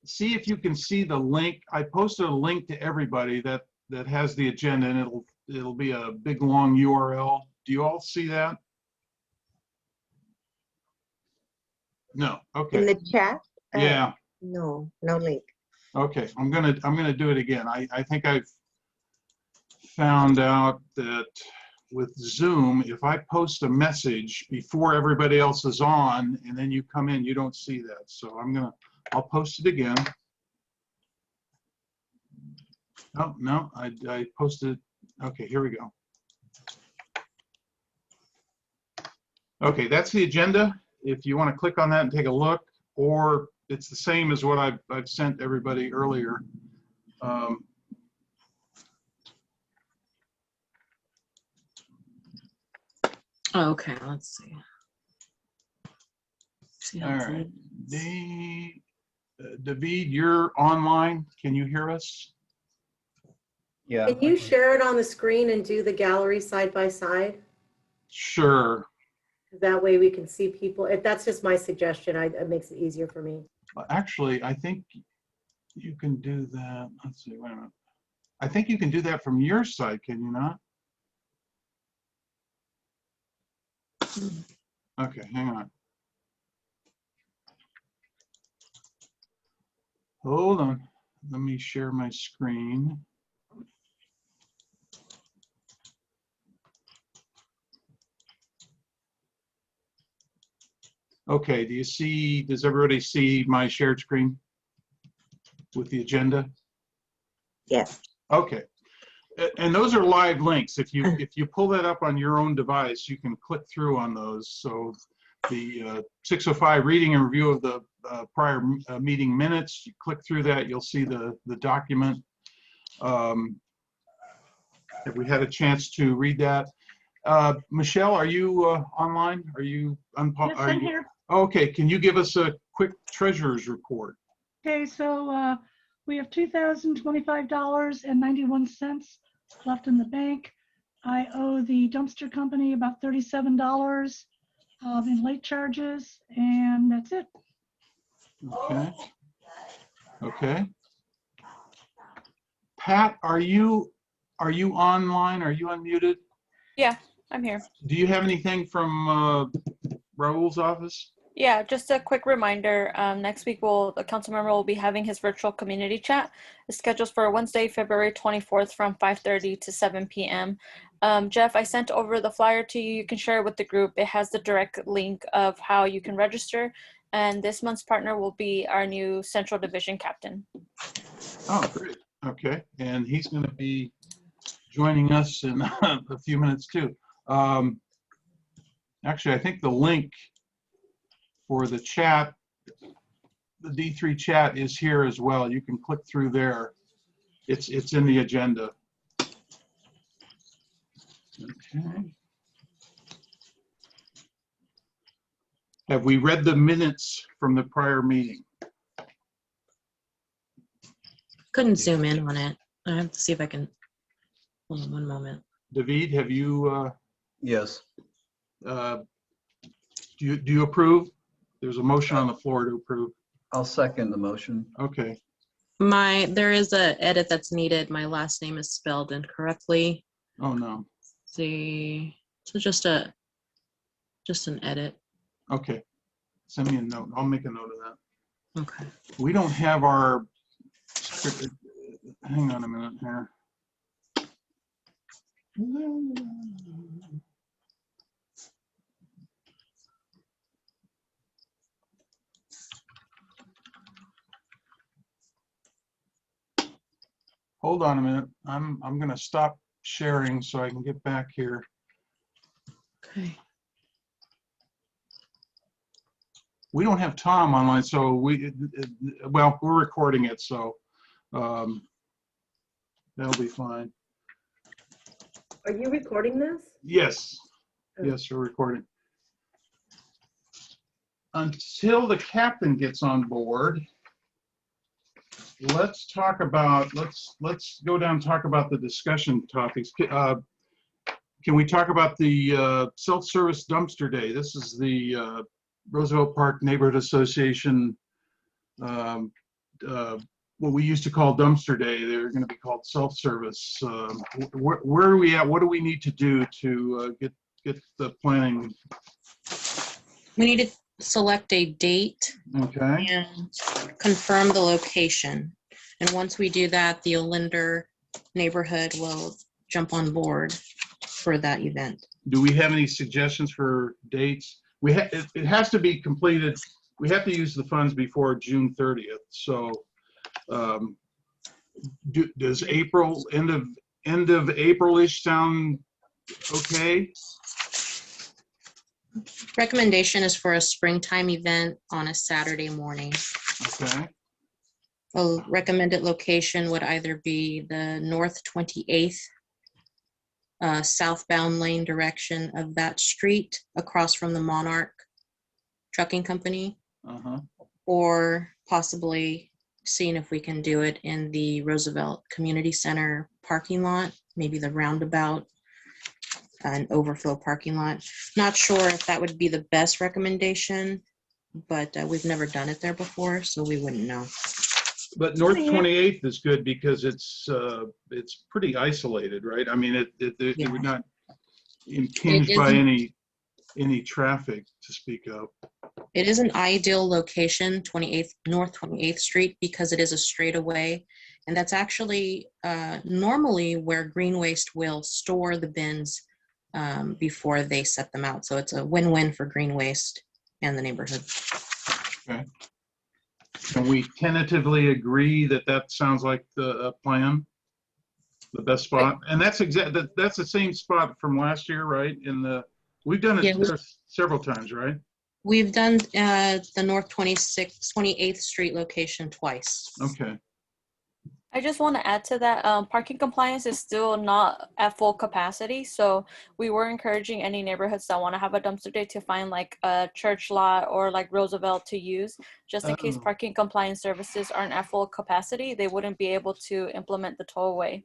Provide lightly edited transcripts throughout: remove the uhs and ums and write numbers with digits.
see if you can see the link. I posted a link to everybody that has the agenda, and it'll be a big long URL. Do you all see that? No. Okay. In the chat? Yeah. No, no link. Okay. I'm gonna do it again. I think I've found out that with Zoom, if I post a message before everybody else is on, and then you come in, you don't see that. So I'll post it again. Oh, no, I posted. Okay, here we go. Okay, that's the agenda. If you want to click on that and take a look, or it's the same as what I've sent everybody earlier. Okay, let's see. All right, David, you're online. Can you hear us? Yeah. Can you share it on the screen and do the gallery side by side? Sure. That way we can see people. If that's just my suggestion, it makes it easier for me. Actually, I think you can do that. Let's see, wait a minute. I think you can do that from your side, can you not? Okay, hang on. Hold on. Let me share my screen. Okay, does everybody see my shared screen with the agenda? Yes. Okay. And those are live links. If you pull that up on your own device, you can click through on those. So the 605 reading and review of the prior meeting minutes, you click through that, you'll see the document. Have we had a chance to read that? Michelle, are you online? Are you Yes, I'm here. Okay, can you give us a quick treasurer's report? Okay, so we have $2,025.91 left in the bank. I owe the dumpster company about $37 in late charges, and that's it. Okay. Okay. Pat, are you online? Are you unmuted? Yeah, I'm here. Do you have anything from Raul's office? Yeah, just a quick reminder. Next week, the council member will be having his virtual community chat. It's scheduled for Wednesday, February 24th from 5:30 to 7 p.m. Jeff, I sent over the flyer to you. You can share it with the group. It has the direct link of how you can register. And this month's partner will be our new Central Division captain. Oh, great. Okay. And he's going to be joining us in a few minutes too. Actually, I think the link for the chat, the D3 chat, is here as well. You can click through there. It's in the agenda. Okay. Have we read the minutes from the prior meeting? Couldn't zoom in on it. I have to see if I can. Hold on one moment. David, have you? Yes. Do you approve? There's a motion on the floor to approve. I'll second the motion. Okay. There is a edit that's needed. My last name is spelled incorrectly. Oh no. See, so just an edit. Okay. Send me a note. I'll make a note of that. Okay. We don't have our. Hang on a minute here. Hold on a minute. I'm going to stop sharing so I can get back here. Okay. We don't have Tom online, so well, we're recording it, so that'll be fine. Are you recording this? Yes. Oh. Yes, we're recording. Until the captain gets on board, let's talk about, let's go down and talk about the discussion topics. Can we talk about the self-service dumpster day? This is the Roosevelt Park Neighborhood Association what we used to call dumpster day. They're going to be called self-service. Where are we at? What do we need to do to get the planning? We need to select a date Okay. and confirm the location. And once we do that, the Olinder neighborhood will jump on board for that event. Do we have any suggestions for dates? It has to be completed. We have to use the funds before June 30th. So does April, end of April-ish sound okay? Recommendation is for a springtime event on a Saturday morning. Okay. A recommended location would either be the North 28th southbound lane direction of that street across from the Monarch Trucking Company, or possibly seeing if we can do it in the Roosevelt Community Center parking lot, maybe the roundabout, an overflow parking lot. Not sure if that would be the best recommendation, but we've never done it there before, so we wouldn't know. But North 28th is good because it's pretty isolated, right? I mean, it would not impinged by any traffic to speak of. It is an ideal location, North 28th Street, because it is a straightaway, and that's actually normally where Green Waste will store the bins before they set them out. So it's a win-win for Green Waste and the neighborhood. Okay. Can we tentatively agree that that sounds like the plan, the best spot? And that's that's the same spot from last year, right? We've done it there several times, right? We've done the North 28th Street location twice. Okay. I just want to add to that, parking compliance is still not at full capacity. So we were encouraging any neighborhoods that want to have a dumpster day to find like a church lot or like Roosevelt to use, just in case parking compliance services aren't at full capacity. They wouldn't be able to implement the tollway.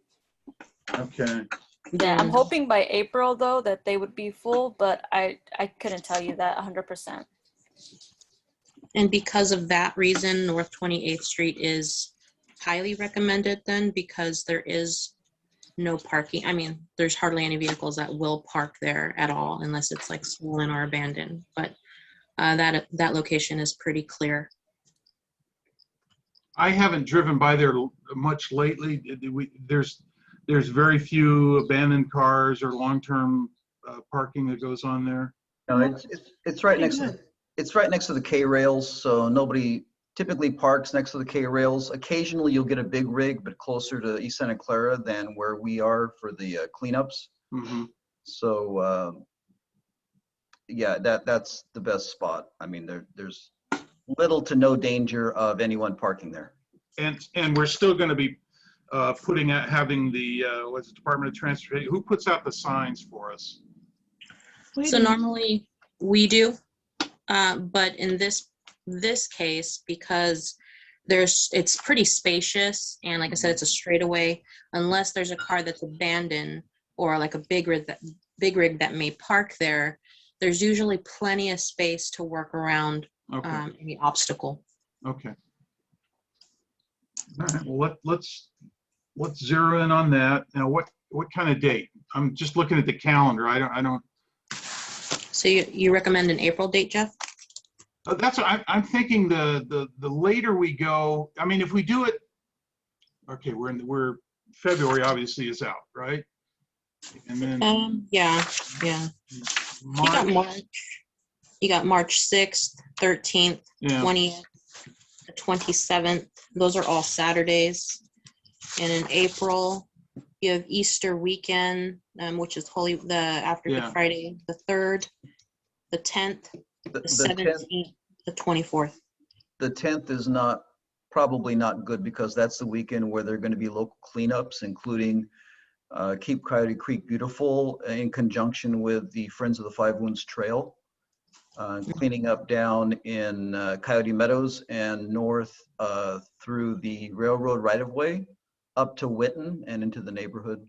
Okay. Yeah, I'm hoping by April though that they would be full, but I couldn't tell you that 100%. And because of that reason, North 28th Street is highly recommended then, because there is no parking. I mean, there's hardly any vehicles that will park there at all unless it's like stolen or abandoned. But that location is pretty clear. I haven't driven by there much lately. There's very few abandoned cars or long-term parking that goes on there. No, it's right next to the K rails, so nobody typically parks next to the K rails. Occasionally you'll get a big rig, but closer to East Santa Clara than where we are for the cleanups. So yeah, that's the best spot. I mean, there's little to no danger of anyone parking there. And we're still going to be having the what's the Department of Transportation, who puts out the signs for us? So normally we do, but in this case, because it's pretty spacious, and like I said, it's a straightaway, unless there's a car that's abandoned or like a big rig that may park there, there's usually plenty of space to work around any obstacle. Okay. All right. Well, let's zero in on that. Now, what kind of date? I'm just looking at the calendar. I don't. So you recommend an April date, Jeff? That's what I'm thinking. The later we go, I mean, if we do it, okay, we're February obviously is out, right? And then yeah. March. You got March 6th, 13th, Yeah. 20th, the 27th. Those are all Saturdays. And in April, you have Easter weekend, which is after Good Friday, the 3rd, the 10th, the 17th, the 24th. The 10th is probably not good, because that's the weekend where there are going to be local cleanups, including Keep Coyote Creek Beautiful in conjunction with the Friends of the Five Wounds Trail, cleaning up down in Coyote Meadows and north through the railroad right-of-way up to Witten and into the neighborhood.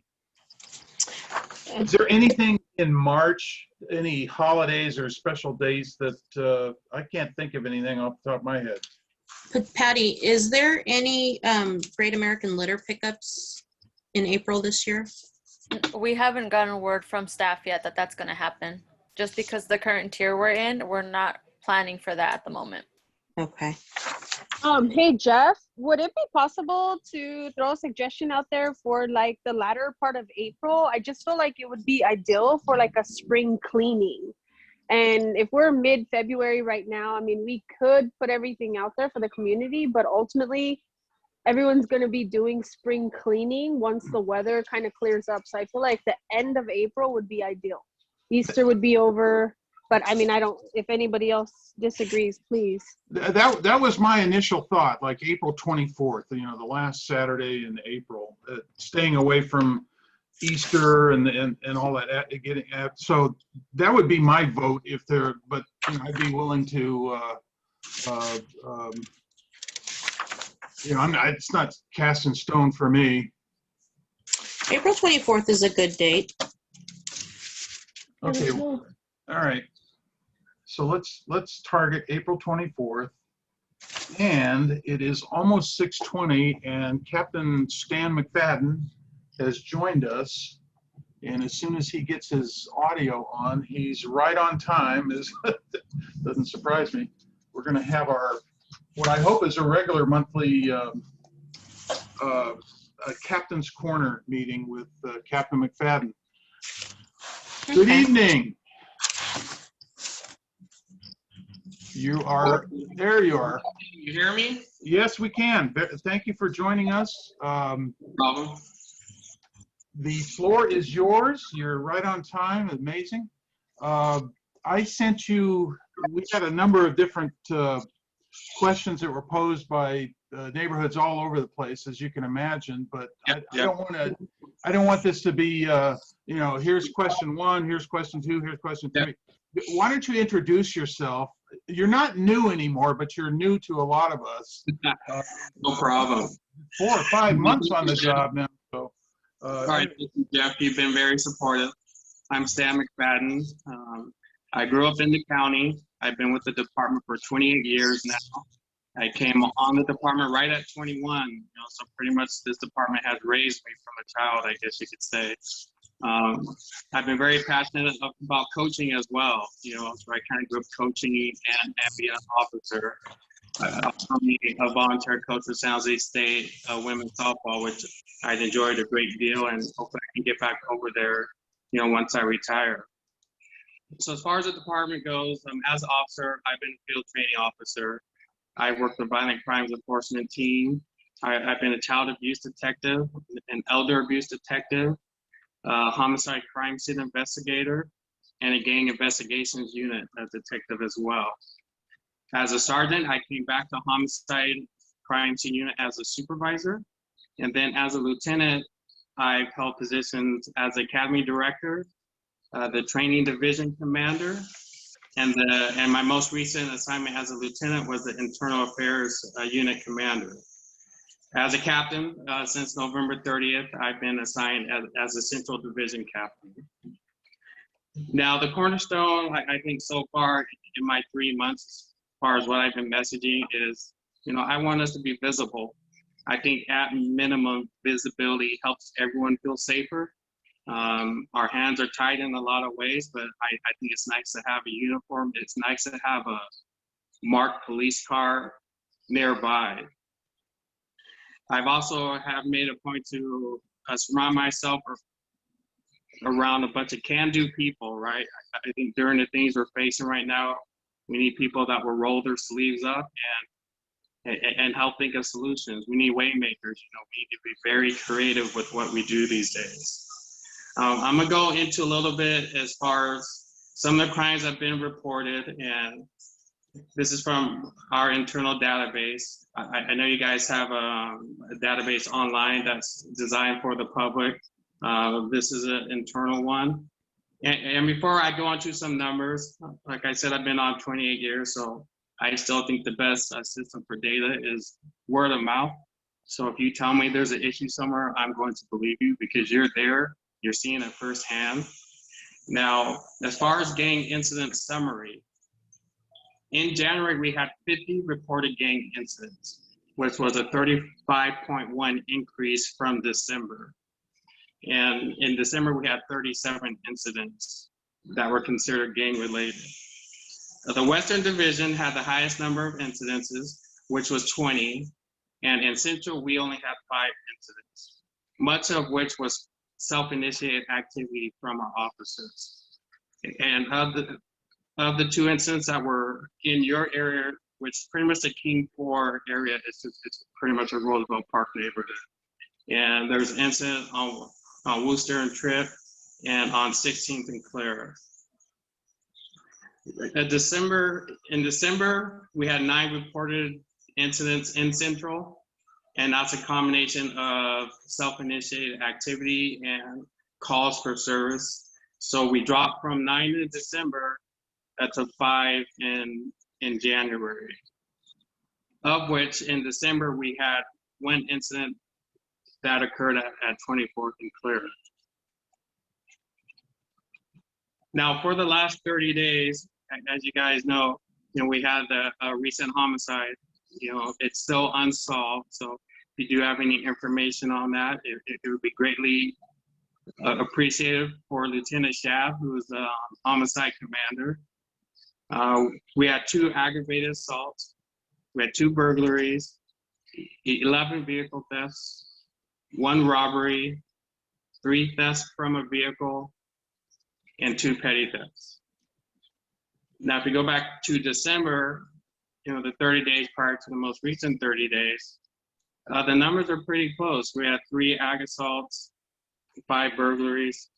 Is there anything in March, any holidays or special days that I can't think of anything off the top of my head? Patty, is there any Great American Litter pickups in April this year? We haven't gotten word from staff yet that that's going to happen. Just because the current tier we're in, we're not planning for that at the moment. Okay. Hey Jeff, would it be possible to throw a suggestion out there for like the latter part of April? I just feel like it would be ideal for like a spring cleaning. And if we're mid-February right now, I mean, we could put everything out there for the community, but ultimately everyone's going to be doing spring cleaning once the weather kind of clears up. So I feel like the end of April would be ideal. Easter would be over, but I mean, if anybody else disagrees, please. That was my initial thought, like April 24th, the last Saturday in April, staying away from Easter and all that, so that would be my vote if there, but I'd be willing to, it's not cast in stone for me. April 24th is a good date. Okay, all right. So let's target April 24th, and it is almost 6:20, and Captain Stan McFadden has joined us, and as soon as he gets his audio on, he's right on time. Doesn't surprise me. We're going to have what I hope is a regular monthly Captain's Corner meeting with Captain McFadden. Good evening. There you are. You hear me? Yes, we can. Thank you for joining us. Problem. The floor is yours. You're right on time. Amazing. I sent you, we had a number of different questions that were posed by neighborhoods all over the place, as you can imagine, but I don't want this to be, here's question 1, here's question 2, here's question 3. Why don't you introduce yourself? You're not new anymore, but you're new to a lot of us. No problem. 4 or 5 months on the job now. So, all right, Jeff, you've been very supportive. I'm Stan McFadden. I grew up in the county. I've been with the department for 28 years now. I came on the department right at 21, so pretty much this department has raised me from a child, I guess you could say. I've been very passionate about coaching as well, so I kind of grew up coaching and being an officer. I'm a volunteer coach for San Jose State women's softball, which I've enjoyed a great deal, and hopefully I can get back over there, once I retire. So as far as the department goes, as an officer, I've been a field training officer. I work the violent crimes enforcement team. I've been a child abuse detective, an elder abuse detective, homicide crime scene investigator, and a gang investigations unit detective as well. As a sergeant, I came back to homicide crime scene unit as a supervisor. And then as a lieutenant, I've held positions as academy director, the training division commander, and my most recent assignment as a lieutenant was the internal affairs unit commander. As a captain, since November 30th, I've been assigned as a central division captain. Now, the cornerstone, I think so far in my 3 months, as far as what I've been messaging is, I want us to be visible. I think at minimum, visibility helps everyone feel safer. Our hands are tied in a lot of ways, but I think it's nice to have a uniform. It's nice to have a marked police car nearby. I've also made a point to surround myself around a bunch of can-do people, right? I think during the things we're facing right now, we need people that will roll their sleeves up and help think of solutions. We need way makers. We need to be very creative with what we do these days. I'm gonna go into a little bit as far as some of the crimes that have been reported, and this is from our internal database. I know you guys have a database online that's designed for the public. This is an internal one. And before I go into some numbers, like I said, I've been on 28 years, so I still think the best system for data is word of mouth. So if you tell me there's an issue somewhere, I'm going to believe you because you're there, you're seeing it firsthand. Now, as far as gang incident summary, In January, we had 50 reported gang incidents, which was a 35.1 increase from December. And in December, we had 37 incidents that were considered gang related. The Western Division had the highest number of incidences, which was 20. And in Central, we only had 5 incidents, much of which was self-initiated activity from our officers. And of the 2 incidents that were in your area, which pretty much the King 4 area, it's pretty much a Roosevelt Park neighborhood. And there's an incident on Worcester and Tripp and on 16th and Clara. In December, we had 9 reported incidents in Central, and that's a combination of self-initiated activity and calls for service. So we dropped from 9 in December to 5 in January, of which in December we had 1 incident that occurred at 24th and Clara. Now, for the last 30 days, as you guys know, we had a recent homicide. It's still unsolved. So if you do have any information on that, it would be greatly appreciated for Lieutenant Schaff, who is the homicide commander. We had 2 aggravated assaults. We had 2 burglaries, 11 vehicle thefts, 1 robbery, 3 thefts from a vehicle, and 2 petty thefts. Now, if you go back to December, the 30 days prior to the most recent 30 days, the numbers are pretty close. We had 3 ag assaults, 5 burglaries,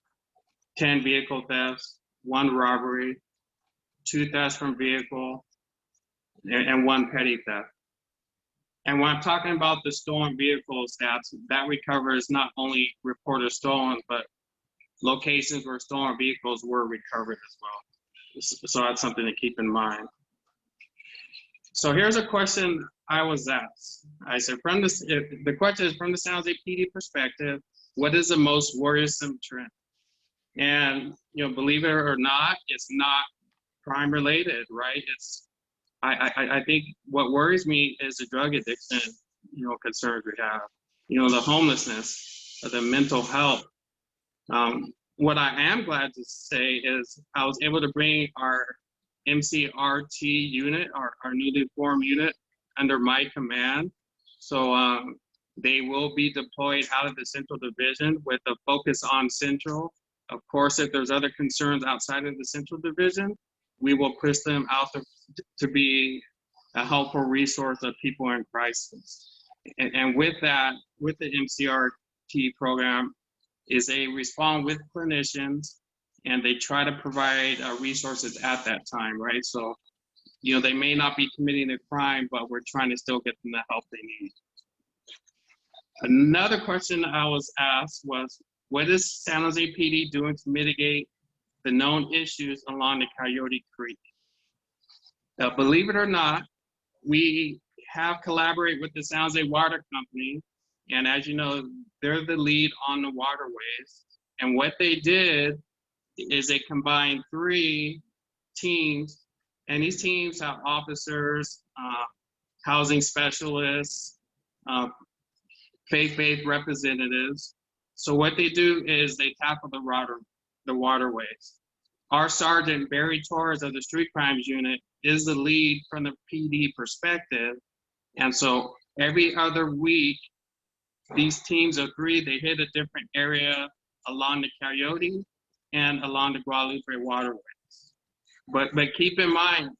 10 vehicle thefts, 1 robbery, 2 thefts from vehicle, and 1 petty theft. And when I'm talking about the stolen vehicle stats, that recovers not only reported stolen, but locations where stolen vehicles were recovered as well. So that's something to keep in mind. So here's a question I was asked. I said, the question is, from the San Jose PD perspective, what is the most worrisome trend? And believe it or not, it's not crime related, right? I think what worries me is the drug addiction, concerns we have, the homelessness, the mental health. What I am glad to say is I was able to bring our MCRT unit, our newly formed unit, under my command. So they will be deployed out of the Central Division with a focus on Central. Of course, if there's other concerns outside of the Central Division, we will push them out to be a helpful resource of people in crisis. And with that, with the MCRT program, is they respond with clinicians and they try to provide resources at that time, right? So, they may not be committing a crime, but we're trying to still get them the help they need. Another question I was asked was, what is San Jose PD doing to mitigate the known issues along the Coyote Creek? Believe it or not, we have collaborated with the San Jose Water Company. And as you know, they're the lead on the waterways. And what they did is they combined 3 teams, and these teams have officers, housing specialists, faith-based representatives. So what they do is they tackle the waterways. Our Sergeant Barry Torres of the Street Crimes Unit is the lead from the PD perspective. And so every other week, these teams of 3, they hit a different area along the Coyote and along the Guadalupe waterways. But keep in mind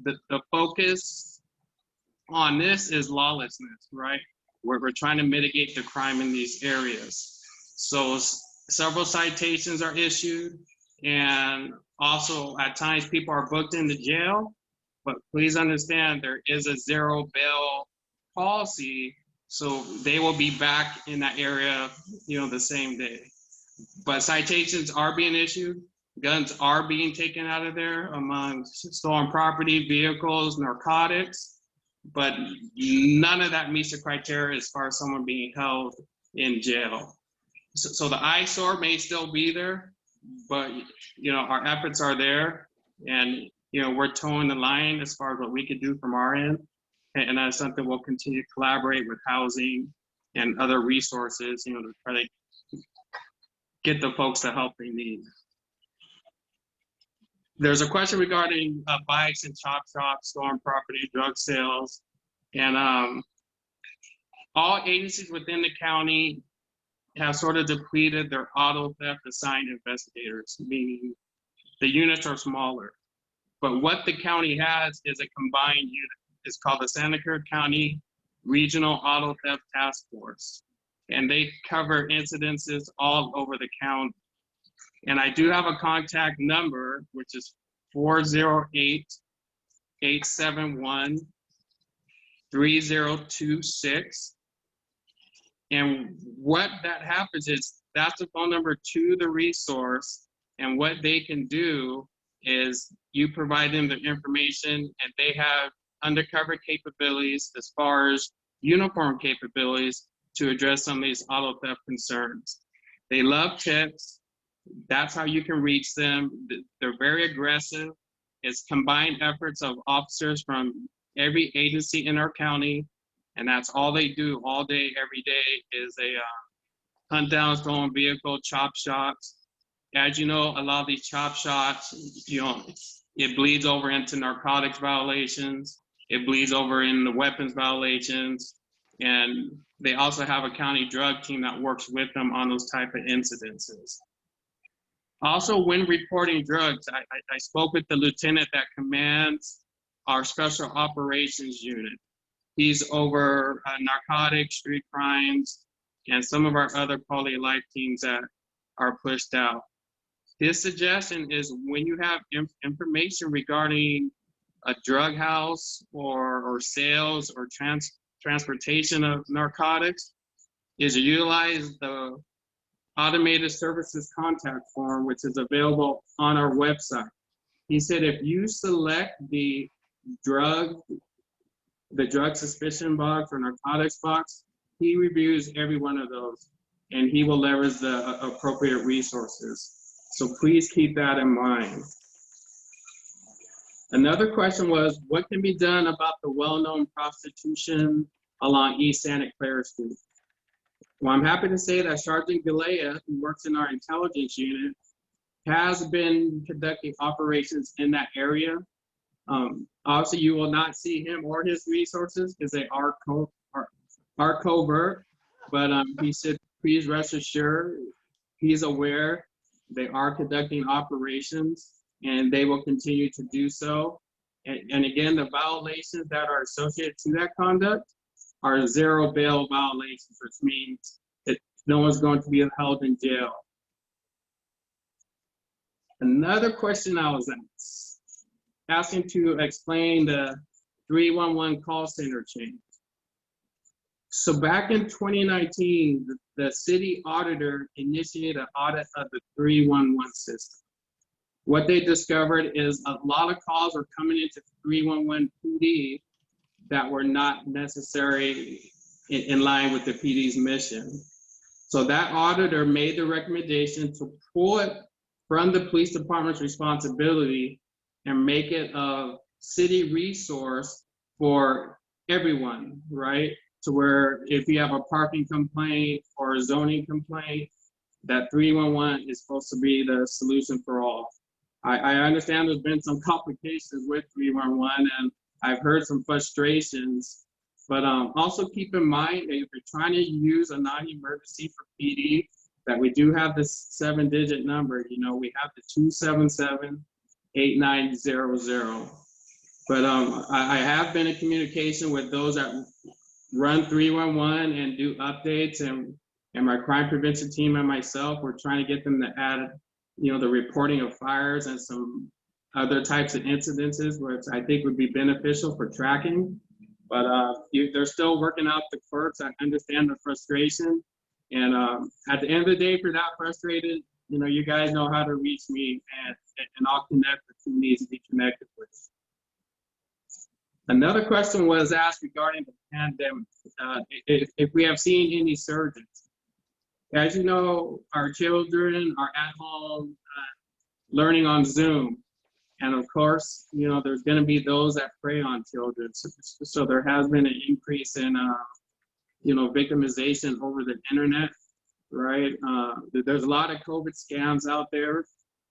that the focus on this is lawlessness, right? Where we're trying to mitigate the crime in these areas. So several citations are issued, and also at times people are booked into jail, but please understand there is a 0 bail policy. So they will be back in that area, the same day. But citations are being issued. Guns are being taken out of there among stolen property, vehicles, narcotics. But none of that meets the criteria as far as someone being held in jail. So the eyesore may still be there, but our efforts are there. And we're towing the line as far as what we could do from our end. And that's something we'll continue to collaborate with housing and other resources, to try to get the folks the help they need. There's a question regarding bikes and chop shops, stolen property, drug sales. And all agencies within the county have sort of depleted their auto theft assigned investigators, meaning the units are smaller. But what the county has is a combined unit. It's called the Santa Cruz County Regional Auto Theft Task Force. And they cover incidences all over the county. And I do have a contact number, which is 408-871-3026. And what that happens is that's the phone number to the resource. And what they can do is you provide them the information, and they have undercover capabilities as far as uniform capabilities to address some of these auto theft concerns. They love tips. That's how you can reach them. They're very aggressive. It's combined efforts of officers from every agency in our county, and that's all they do all day, every day is a hunt down stolen vehicle, chop shots. As you know, a lot of these chop shots, it bleeds over into narcotics violations. It bleeds over in the weapons violations. And they also have a county drug team that works with them on those type of incidences. Also, when reporting drugs, I spoke with the lieutenant that commands our special operations unit. He's over narcotics, street crimes, and some of our other quality of life teams that are pushed out. His suggestion is when you have information regarding a drug house or sales or transportation of narcotics, is to utilize the automated services contact form, which is available on our website. He said if you select the drug suspicion box or narcotics box, he reviews every one of those, and he will leverage the appropriate resources. So please keep that in mind. Another question was, what can be done about the well-known prostitution along East Santa Clara Street? Well, I'm happy to say that Sergeant Galea, who works in our intelligence unit, has been conducting operations in that area. Obviously, you will not see him or his resources because they are covert, but he said, please rest assured, he's aware they are conducting operations, and they will continue to do so. And again, the violations that are associated to that conduct are zero bail violations, which means that no one's going to be held in jail. Another question I was asking to explain the 311 call center change. So back in 2019, the city auditor initiated an audit of the 311 system. What they discovered is a lot of calls were coming into 311 PD that were not necessary in line with the PD's mission. So that auditor made the recommendation to pull it from the police department's responsibility and make it a city resource for everyone, right? To where if you have a parking complaint or a zoning complaint, that 311 is supposed to be the solution for all. I understand there's been some complications with 311, and I've heard some frustrations, but also keep in mind that if you're trying to use a non-emergency for PD, that we do have this 7-digit number. We have the 277-8900. But I have been in communication with those that run 311 and do updates, and my crime prevention team and myself, we're trying to get them to add, the reporting of fires and some other types of incidences, which I think would be beneficial for tracking. But they're still working out the quirks. I understand the frustration. And at the end of the day, if you're not frustrated, you guys know how to reach me, and I'll connect with who needs to be connected with. Another question was asked regarding the pandemic, if we have seen any surges. As you know, our children are at home learning on Zoom. And of course, you know, there's going to be those that prey on children. So there has been an increase in, you know, victimization over the internet, right? There's a lot of COVID scams out there.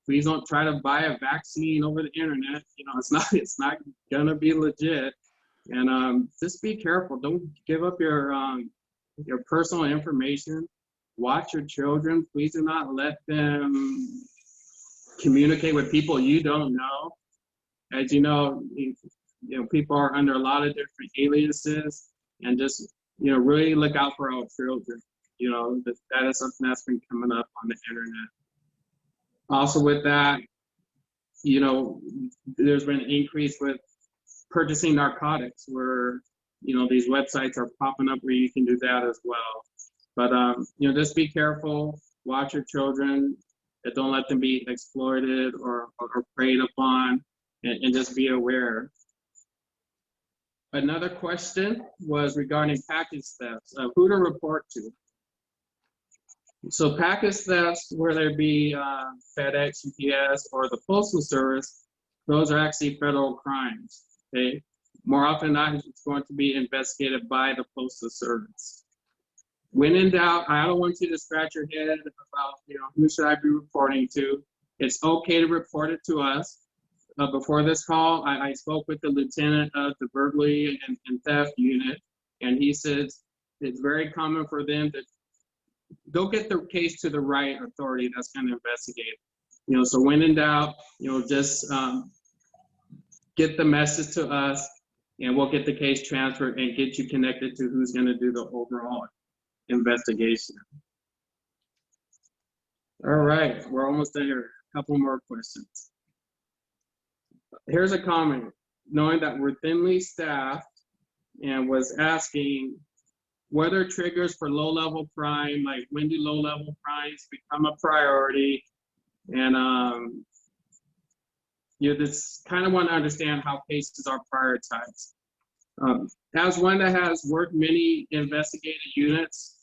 Please don't try to buy a vaccine over the internet. You know, it's not going to be legit. And just be careful. Don't give up your personal information. Watch your children. Please do not let them communicate with people you don't know. As you know, people are under a lot of different aliases, and just, you know, really look out for our children. You know, that is something that's been coming up on the internet. Also with that, you know, there's been an increase with purchasing narcotics, where, you know, these websites are popping up where you can do that as well. But, you know, just be careful, watch your children, and don't let them be exploited or preyed upon, and just be aware. Another question was regarding package thefts, who to report to. So package thefts, whether it be FedEx, UPS, or the Postal Service, those are actually federal crimes. Okay? More often than not, it's going to be investigated by the Postal Service. When in doubt, I don't want you to scratch your head about, you know, who should I be reporting to. It's okay to report it to us. Before this call, I spoke with the lieutenant of the burglary and theft unit, and he said it's very common for them to go get the case to the right authority that's going to investigate. You know, so when in doubt, you know, just get the message to us, and we'll get the case transferred and get you connected to who's going to do the overall investigation. All right, we're almost there. A couple more questions. Here's a comment. Knowing that we're thinly staffed, and was asking whether triggers for low-level crime, like when do low-level crimes become a priority? And you just kind of want to understand how cases are prioritized. As one that has worked many investigative units,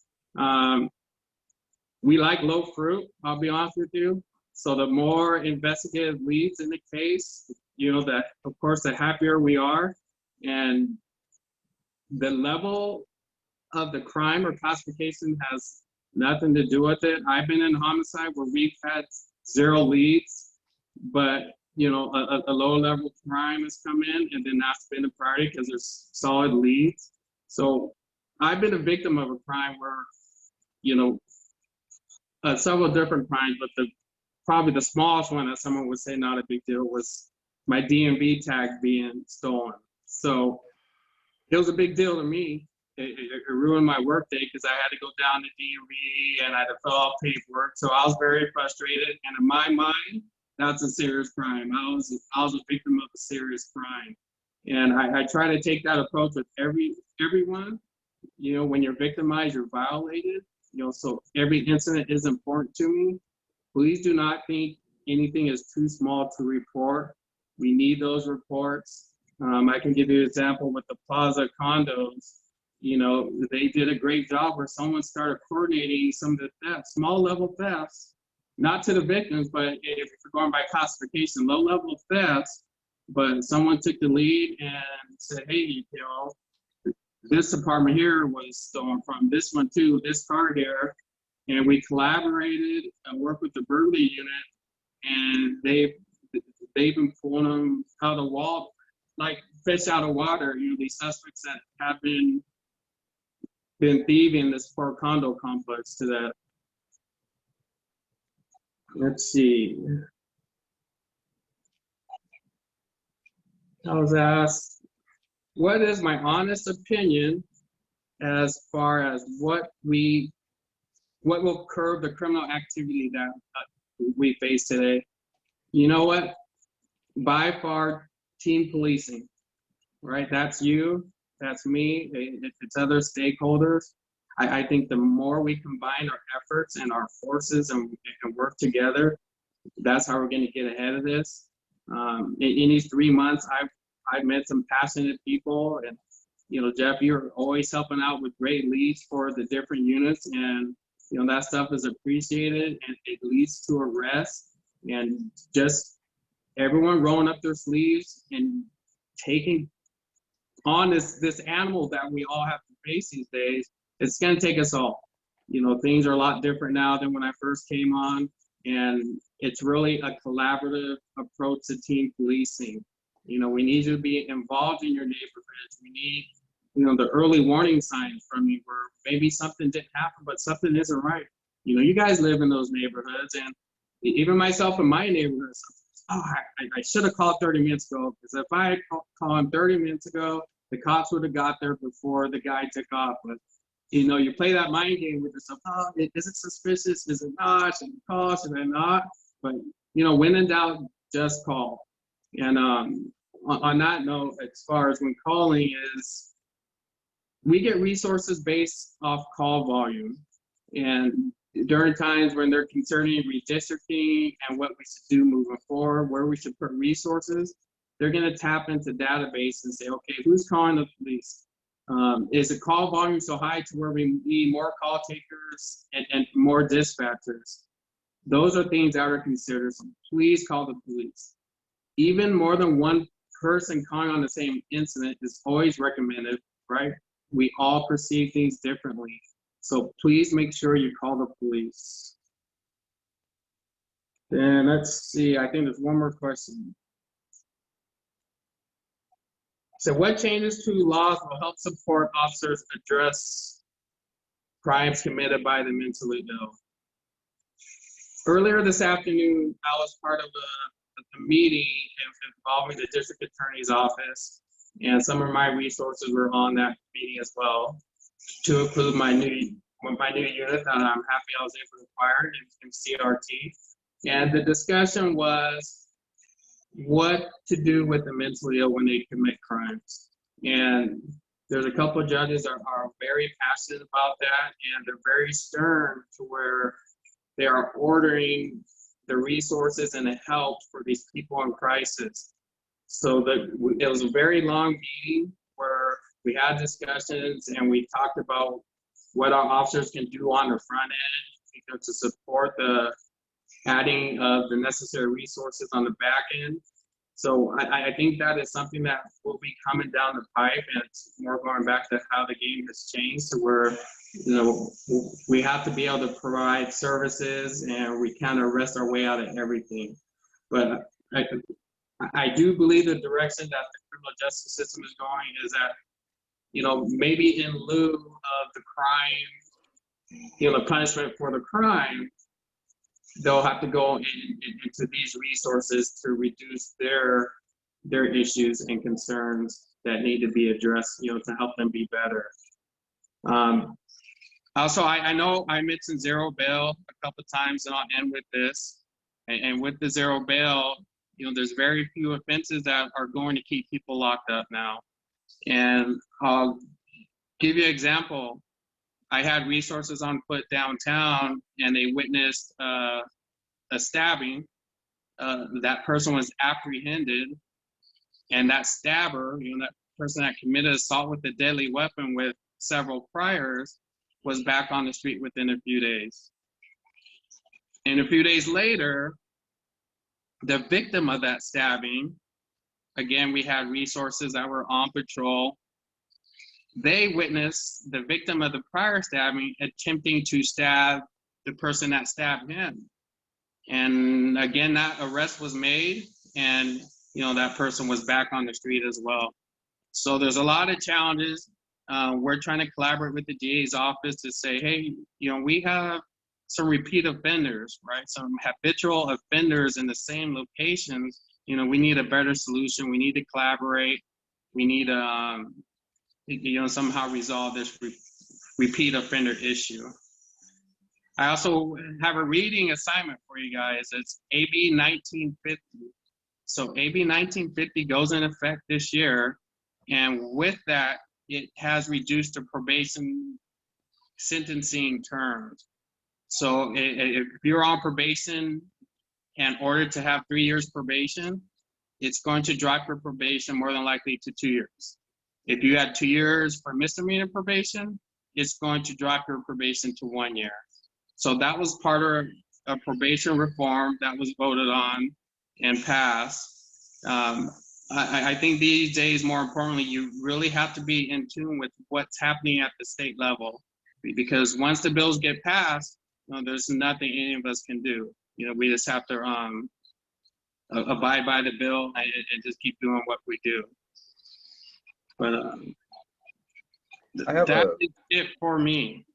we like low fruit, I'll be honest with you. So the more investigative leads in the case, you know, that of course the happier we are. And the level of the crime or classification has nothing to do with it. I've been in homicide where we've had 0 leads, but you know, a low level crime has come in, and then that's been a priority because there's solid leads. So I've been a victim of a crime where, you know, several different crimes, but probably the smallest one that someone would say not a big deal was my DMV tag being stolen. So it was a big deal to me. It ruined my work day because I had to go down to DMV and I had to fill out paperwork. So I was very frustrated. And in my mind, that's a serious crime. I was a victim of a serious crime. And I try to take that approach with everyone. You know, when you're victimized, you're violated. You know, so every incident is important to me. Please do not think anything is too small to report. We need those reports. I can give you an example with the Plaza condos. You know, they did a great job where someone started coordinating some of the thefts, small level thefts, not to the victims, but if you're going by classification, low level thefts, but someone took the lead and said, hey, you know, this apartment here was stolen from, this one too, this car here. And we collaborated and worked with the burglary unit, and they've been pulling them out of the wall, like fish out of water. You know, these suspects that have been thieving this poor condo complex to that. Let's see. I was asked, what is my honest opinion as far as what will curb the criminal activity that we face today? You know what? By far, team policing, right? That's you, that's me, it's other stakeholders. I think the more we combine our efforts and our forces and work together, that's how we're going to get ahead of this. In these 3 months, I've met some passionate people, and you know, Jeff, you're always helping out with great leads for the different units, and you know, that stuff is appreciated, and it leads to arrest. And just everyone rolling up their sleeves and taking on this animal that we all have to face these days. It's going to take us all. You know, things are a lot different now than when I first came on, and it's really a collaborative approach to team policing. You know, we need you to be involved in your neighborhoods. We need, you know, the early warning signs from you where maybe something didn't happen, but something isn't right. You know, you guys live in those neighborhoods, and even myself in my neighborhood, oh, I should have called 30 minutes ago, because if I had called him 30 minutes ago, the cops would have got there before the guy took off. But, you know, you play that mind game with yourself. Oh, is it suspicious? Is it not? Should I call? Should I not? But, you know, when in doubt, just call. And on that note, as far as when calling is, we get resources based off call volume. And during times when they're concerning redistricting and what we should do moving forward, where we should put resources, they're going to tap into database and say, okay, who's calling the police? Is the call volume so high to where we need more call takers and more dispatchers? Those are things that are considered. So please call the police. Even more than one person calling on the same incident is always recommended, right? We all perceive things differently. So please make sure you call the police. Then let's see, I think there's one more question. So what changes to laws will help support officers address crimes committed by the mentally ill? Earlier this afternoon, I was part of a meeting involving the district attorney's office, and some of my resources were on that meeting as well, to include my new unit that I'm happy I was able to acquire in CRT. And the discussion was what to do with the mentally ill when they commit crimes. And there's a couple of judges that are very passionate about that, and they're very stern to where they are ordering the resources and the help for these people in crisis. So it was a very long meeting where we had discussions and we talked about what our officers can do on the front end, you know, to support the adding of the necessary resources on the back end. So I think that is something that will be coming down the pipe, and it's more going back to how the game has changed to where, you know, we have to be able to provide services and we kind of rest our way out of everything. But I do believe the direction that the criminal justice system is going is that, you know, maybe in lieu of the crime, you know, the punishment for the crime, they'll have to go into these resources to reduce their issues and concerns that need to be addressed, you know, to help them be better. Also, I know I mentioned zero bail a couple of times, and I'll end with this. And with the zero bail, you know, there's very few offenses that are going to keep people locked up now. And I'll give you an example. I had resources on foot downtown, and they witnessed a stabbing. That person was apprehended, and that stabber, you know, that person that committed assault with a deadly weapon with several priors, was back on the street within a few days. And a few days later, the victim of that stabbing, again, we had resources that were on patrol. They witnessed the victim of the prior stabbing attempting to stab the person that stabbed him. And again, that arrest was made, and, you know, that person was back on the street as well. So there's a lot of challenges. We're trying to collaborate with the DA's office to say, hey, you know, we have some repeat offenders, right? Some habitual offenders in the same locations. You know, we need a better solution. We need to collaborate. We need to, you know, somehow resolve this repeat offender issue. I also have a reading assignment for you guys. It's AB 1950. So AB 1950 goes in effect this year. And with that, it has reduced the probation sentencing terms. So if you're on probation and ordered to have 3 years probation, it's going to drop your probation more than likely to 2 years. If you had 2 years for misdemeanor probation, it's going to drop your probation to 1 year. So that was part of a probation reform that was voted on. and pass. I think these days, more importantly, you really have to be in tune with what's happening at the state level, because once the bills get passed, there's nothing any of us can do. We just have to abide by the bill and just keep doing what we do. But that is it for me.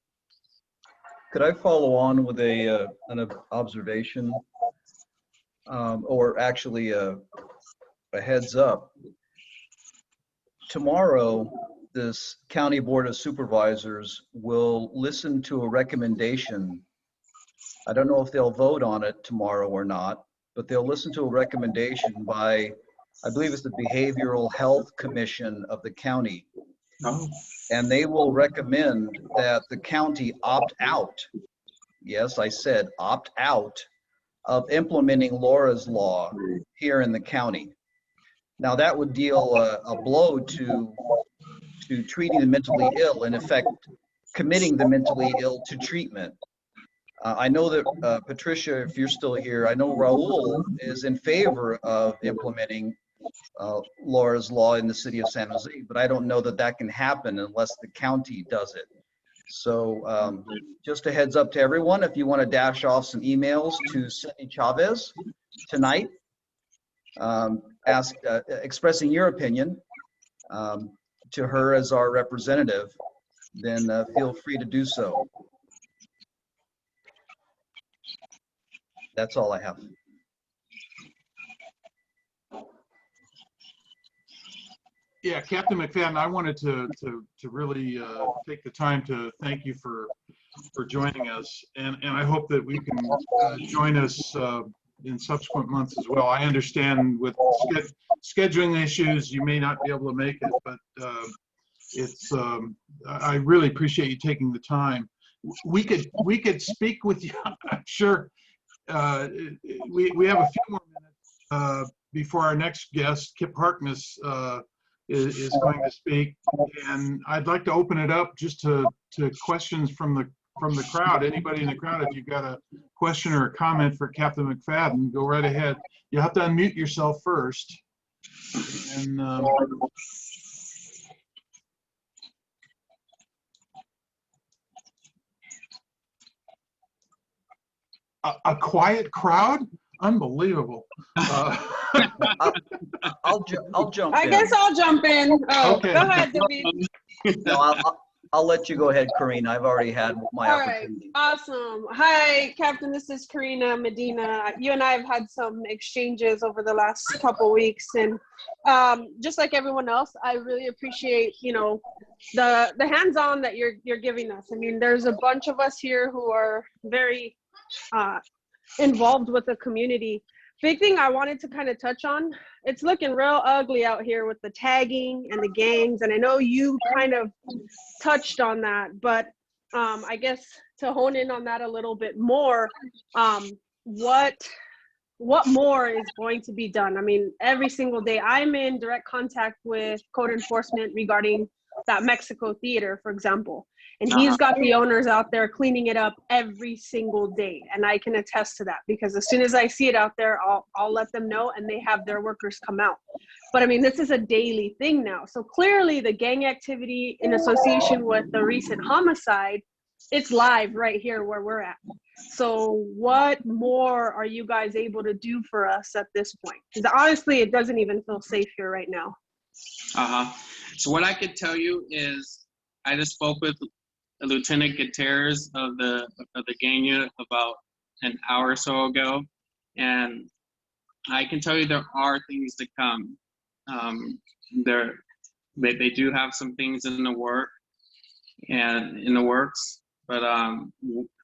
Could I follow on with an observation, or actually a heads up? Tomorrow, this County Board of Supervisors will listen to a recommendation. I don't know if they'll vote on it tomorrow or not, but they'll listen to a recommendation by, I believe it's the Behavioral Health Commission of the county. Oh. And they will recommend that the county opt out. Yes, I said opt out of implementing Laura's law here in the county. Now that would deal a blow to treating the mentally ill, in effect, committing the mentally ill to treatment. I know that Patricia, if you're still here, I know Raul is in favor of implementing Laura's law in the city of San Jose, but I don't know that that can happen unless the county does it. So just a heads up to everyone, if you want to dash off some emails to Cindy Chavez tonight, expressing your opinion to her as our representative, then feel free to do so. That's all I have. Yeah, Captain McFadden, I wanted to really take the time to thank you for joining us, and I hope that we can join us in subsequent months as well. I understand with scheduling issues, you may not be able to make it, but I really appreciate you taking the time. We could speak with you. I'm sure we have a few more minutes before our next guest, Kip Harkness, is going to speak, and I'd like to open it up just to questions from the crowd. Anybody in the crowd, if you've got a question or a comment for Captain McFadden, go right ahead. You have to unmute yourself first. And a quiet crowd? Unbelievable. I'll jump in. I guess I'll jump in. Oh, Okay. Go ahead, David. No, I'll let you go ahead, Karina. I've already had my All right, opportunity. awesome. Hi, Captain. This is Karina Medina. You and I have had some exchanges over the last couple weeks, and just like everyone else, I really appreciate the hands-on that you're giving us. I mean, there's a bunch of us here who are very involved with the community. Big thing I wanted to kind of touch on, it's looking real ugly out here with the tagging and the gangs, and I know you kind of touched on that, but I guess to hone in on that a little bit more, what more is going to be done? I mean, every single day I'm in direct contact with code enforcement regarding that Mexico theater, for example. And he's got the owners out there cleaning it up every single day. And I can attest to that, because as soon as I see it out there, I'll let them know, and they have their workers come out. But I mean, this is a daily thing now. So clearly the gang activity in association with the recent homicide, it's live right here where we're at. So what more are you guys able to do for us at this point? Because honestly, it doesn't even feel safe here right now. So what I could tell you is I just spoke with Lieutenant Gutierrez of the gang unit about an hour or so ago, and I can tell you there are things to come. They do have some things in the works, but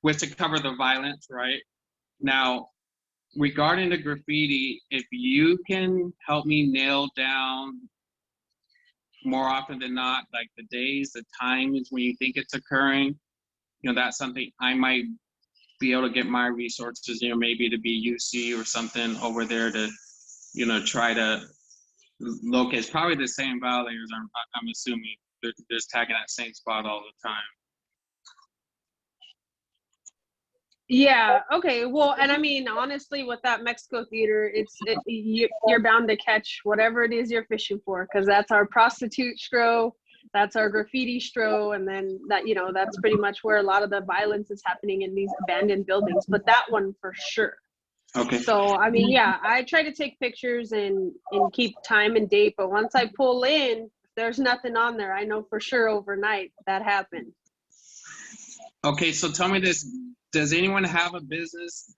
with to cover the violence right now. Regarding the graffiti, if you can help me nail down more often than not, like the days, the times when you think it's occurring, that's something I might be able to get my resources, maybe to be UC or something over there to, try to locate. It's probably the same violators, I'm assuming. They're just tagging that same spot all the time. Yeah. Okay. Well, and I mean, honestly, with that Mexico theater, you're bound to catch whatever it is you're fishing for, because that's our prostitute stro, that's our graffiti stro, and then that, you know, that's pretty much where a lot of the violence is happening in these abandoned buildings. But that one for sure. Okay. So I mean, yeah, I try to take pictures and keep time and date, but once I pull in, if there's nothing on there, I know for sure overnight that happened. Okay, so tell me this, does anyone have a business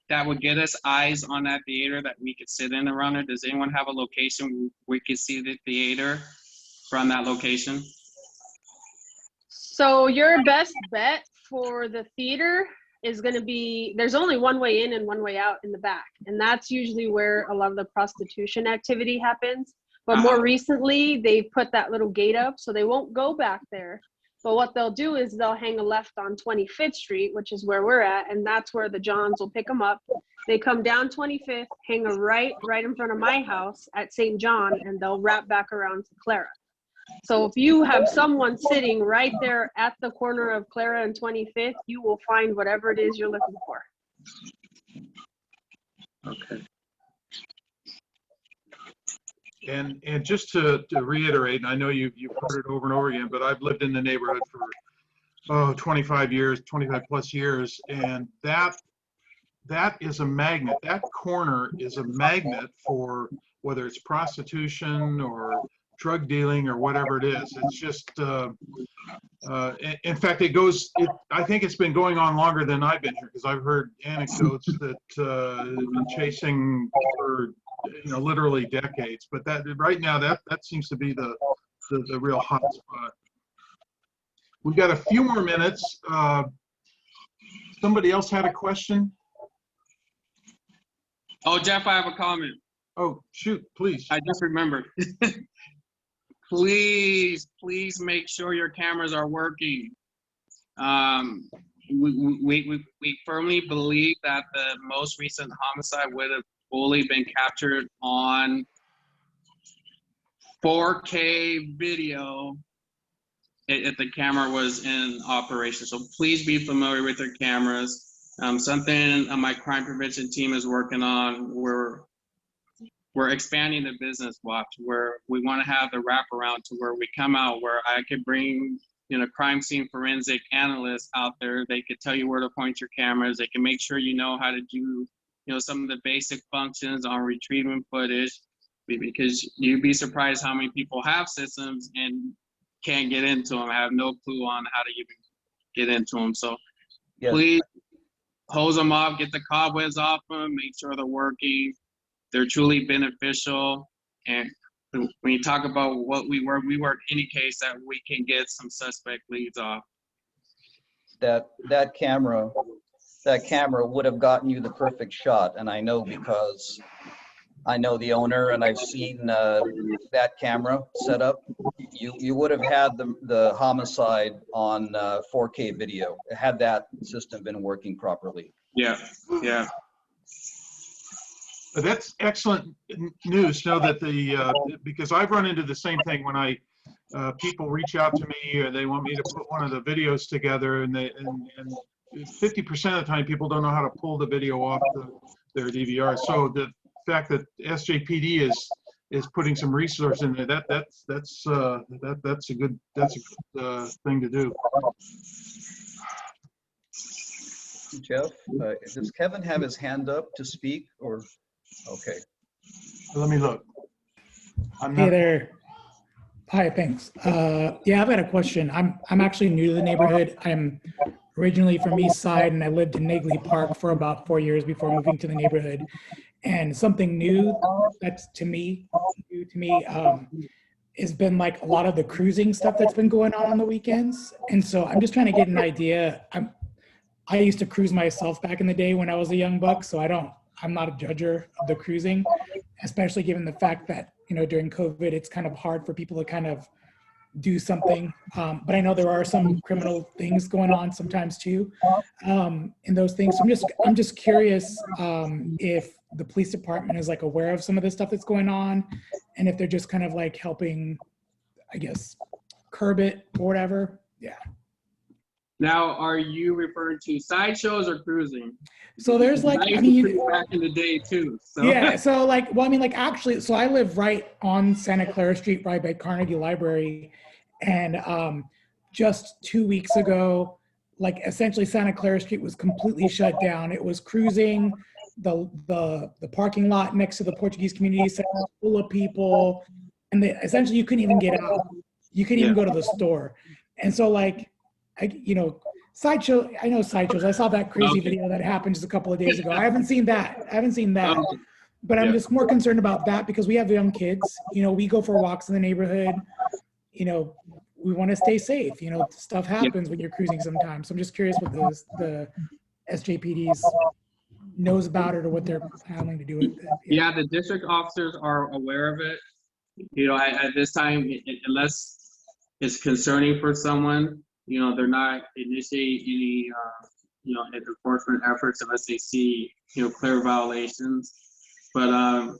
that would get us eyes on that theater that we could sit in around it? Does anyone have a location we could see the theater from that location? So your best bet for the theater is going to be, there's only one way in and one way out in the back. And that's usually where a lot of the prostitution activity happens. But more recently, they've put that little gate up so they won't go back there. But what they'll do is they'll hang a left on 25th Street, which is where we're at. And that's where the Johns will pick them up. They come down 25th, hang a right in front of my house at St. John, and they'll wrap back around to Clara. So if you have someone sitting right there at the corner of Clara and 25th, you will find whatever it is you're looking for. Okay. And just to reiterate, and I know you've heard it over and over again, but I've lived in the neighborhood for 25 years, 25 plus years, and that is a magnet. That corner is a magnet for whether it's prostitution or drug dealing or whatever it is. It's just, in fact, I think it's been going on longer than I've been here, because I've heard anecdotes that have been chasing for, you know, literally decades. But that right now, that seems to be the real hot spot. We've got a few more minutes. Somebody else had a question? Oh, Jeff, I have a comment. Oh, shoot, please. I just remembered. Please make sure your cameras are working. We firmly believe that the most recent homicide would have fully been captured on 4K video if the camera was in operation. So please be familiar with your cameras. Something my crime prevention team is working on. We're expanding the business watch, where we want to have the wraparound to where we come out, where I could bring, you know, crime scene forensic analysts out there. They could tell you where to point your cameras. They can make sure you know how to do, you know, some of the basic functions on retrieving footage, because you'd be surprised how many people have systems and can't get into them, have no clue on how to even get into them. So yes, please hose them off, get the cobwebs off them, make sure they're working. They're truly beneficial. And when you talk about what we work any case that we can get some suspect leads off. That camera would have gotten you the perfect shot. And I know, because I know the owner and I've seen that camera set up. You would have had the homicide on 4K video had that system been working properly. Yeah, yeah. That's excellent news. Know that because I've run into the same thing when people reach out to me, or they want me to put one of the videos together, and 50% of the time people don't know how to pull the video off their DVR. So the fact that SJPD is putting some resource in there, that's a good thing to do. Jeff, does Kevin have his hand up to speak, or? Okay. Let me look. Hey there. Hi, thanks. Yeah, I've got a question. I'm actually new to the neighborhood. I'm originally from East Side, and I lived in Nagley Park for about 4 years before moving to the neighborhood. And something new that's new to me has been like a lot of the cruising stuff that's been going on the weekends. And so I'm just trying to get an idea. I used to cruise myself back in the day when I was a young buck, so I'm not a judger of the cruising, especially given the fact that, you know, during COVID, it's kind of hard for people to kind of do something. But I know there are some criminal things going on sometimes too, in those things. So I'm just curious if the police department is like aware of some of the stuff that's going on, and if they're just kind of like helping, I guess, curb it or whatever. Yeah. Now, are you referring to sideshows or cruising? So there's like, I I used to mean, cruise back in the day too. So. yeah. So like, well, I mean, like actually, so I live right on Santa Clara Street, right by Carnegie Library. And just 2 weeks ago, like essentially Santa Clara Street was completely shut down. It was cruising, the parking lot next to the Portuguese community center was full of people. And essentially you couldn't even get out. You couldn't even go to the store. And so like, Sideshow, I know sideshows. I saw that crazy video that happened just a couple of days ago. I haven't seen that. But I'm just more concerned about that because we have young kids. We go for walks in the neighborhood. We want to stay safe. Stuff happens when you're cruising sometimes. So I'm just curious what the SJPDs knows about it or what they're planning to do with it. Yeah, the district officers are aware of it. At this time, unless it's concerning for someone, they're not initiating any, enforcement efforts unless they see, clear violations. But,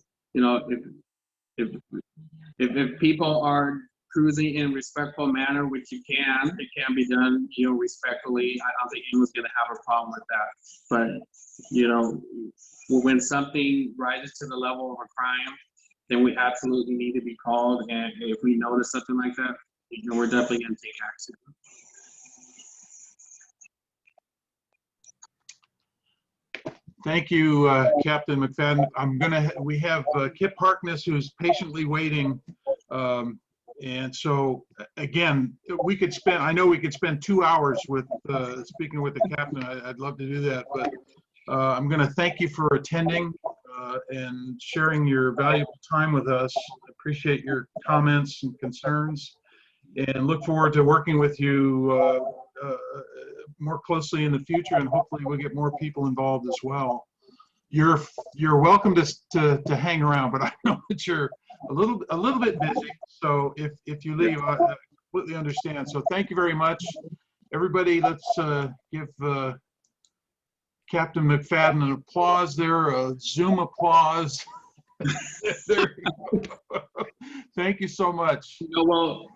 if people are cruising in a respectful manner, which it can be done, respectfully, I don't think anyone's going to have a problem with that. But, when something rises to the level of a crime, then we absolutely need to be called. And if we notice something like that, we're definitely going to take action. Thank you, Captain McFadden. We have Kip Harkness, who's patiently waiting. And so, again, I know we could spend 2 hours with speaking with the captain. I'd love to do that, but I'm going to thank you for attending and sharing your valuable time with us. Appreciate your comments and concerns, and look forward to working with you more closely in the future, and hopefully we'll get more people involved as well. You're welcome to hang around, but I know that you're a little bit busy. So if you leave, I completely understand. So thank you very much, everybody. Let's give Captain McFadden an applause there, a Zoom applause. There you go. Thank you so much. Well,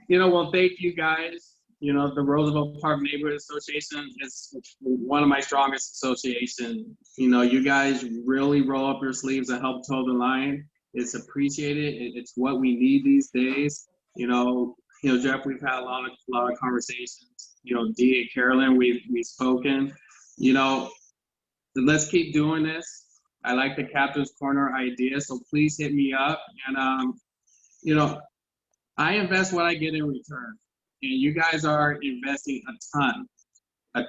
thank you guys. The Roosevelt Park Neighborhood Association is one of my strongest associations. You guys really roll up your sleeves and help toe the line. It's appreciated. It's what we need these days. Jeff, we've had a lot of conversations. Dee and Carolyn, we've spoken. Let's keep doing this. I like the Captain's Corner idea, so please hit me up. And I invest what I get in return. And you guys are investing a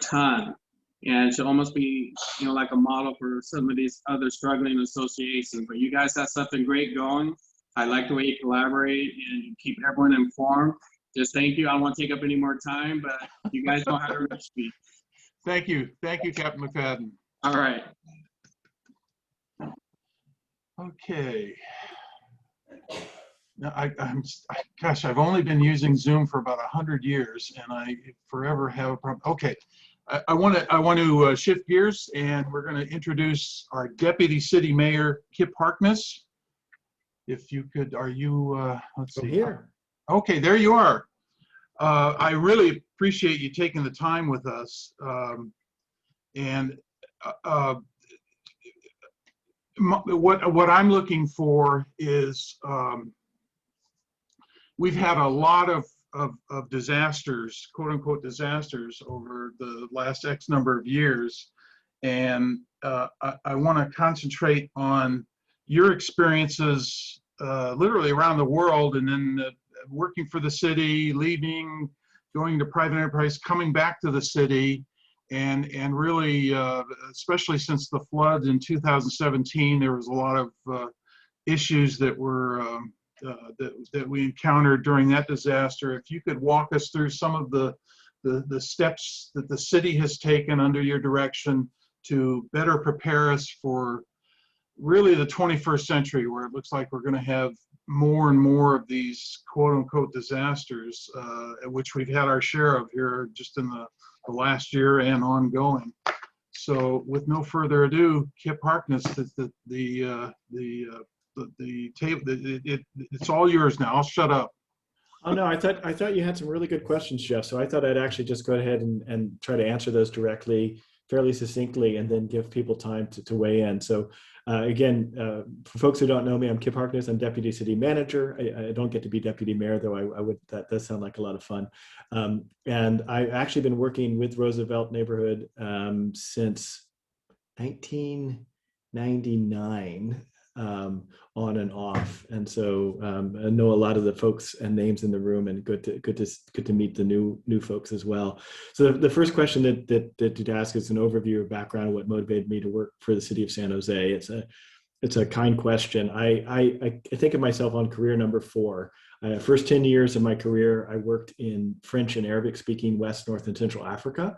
ton. And it should almost be, like a model for some of these other struggling associations. But you guys have something great going. I like the way you collaborate and keep everyone informed. Just thank you. I don't want to take up any more time, but you guys know how to reach me. Thank you. Thank you, Captain McFadden. All right. Okay. Now, gosh, I've only been using Zoom for about 100 years, and I forever have a problem. Okay, I want to shift gears, and we're going to introduce our Deputy City Mayor, Kip Harkness. If you could, let's see. Here. Okay, there you are. I really appreciate you taking the time with us, what I'm looking for is we've had a lot of disasters, quote unquote disasters, over the last X number of years, and I want to concentrate on your experiences literally around the world, and then working for the city, leaving, going to private enterprise, coming back to the city. And really, especially since the flood in 2017, there was a lot of issues that were that we encountered during that disaster. If you could walk us through some of the steps that the city has taken under your direction to better prepare us for really the 21st century, where it looks like we're going to have more and more of these quote unquote disasters, which we've had our share of here just in the last year and ongoing. So with no further ado, Kip Harkness, the table, it's all yours now. I'll shut up. Oh, no, I thought you had some really good questions, Jeff. So I thought I'd actually just go ahead and try to answer those directly, fairly succinctly, and then give people time to weigh in. So again, for folks who don't know me, I'm Kip Harkness. I'm Deputy City Manager. I don't get to be Deputy Mayor, though that does sound like a lot of fun. And I've actually been working with Roosevelt neighborhood since 1999. On and off, and so I know a lot of the folks and names in the room, and good to meet the new folks as well. So the first question that you'd ask is an overview or background of what motivated me to work for the city of San Jose. It's a kind question. I think of myself on career number 4. First 10 years of my career, I worked in French and Arabic speaking West, North, and Central Africa,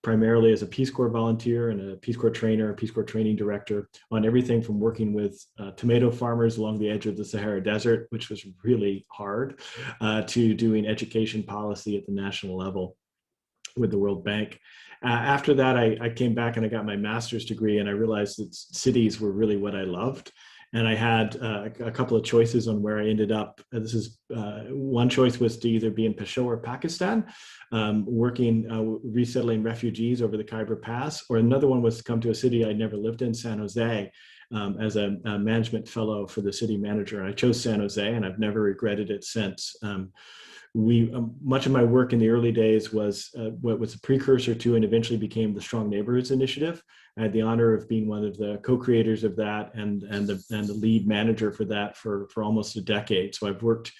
primarily as a Peace Corps volunteer and a Peace Corps trainer, a Peace Corps training director, on everything from working with tomato farmers along the edge of the Sahara Desert, which was really hard, to doing education policy at the national level with the World Bank. After that, I came back and I got my master's degree, and I realized that cities were really what I loved. And I had a couple of choices on where I ended up. One choice was to either be in Peshawar, Pakistan, working, resettling refugees over the Khyber Pass, or another one was to come to a city I'd never lived in, San Jose, as a management fellow for the city manager. And I chose San Jose, and I've never regretted it since. Much of my work in the early days was what was a precursor to and eventually became the Strong Neighborhoods Initiative. I had the honor of being one of the co-creators of that and the lead manager for that for almost a decade. So I've worked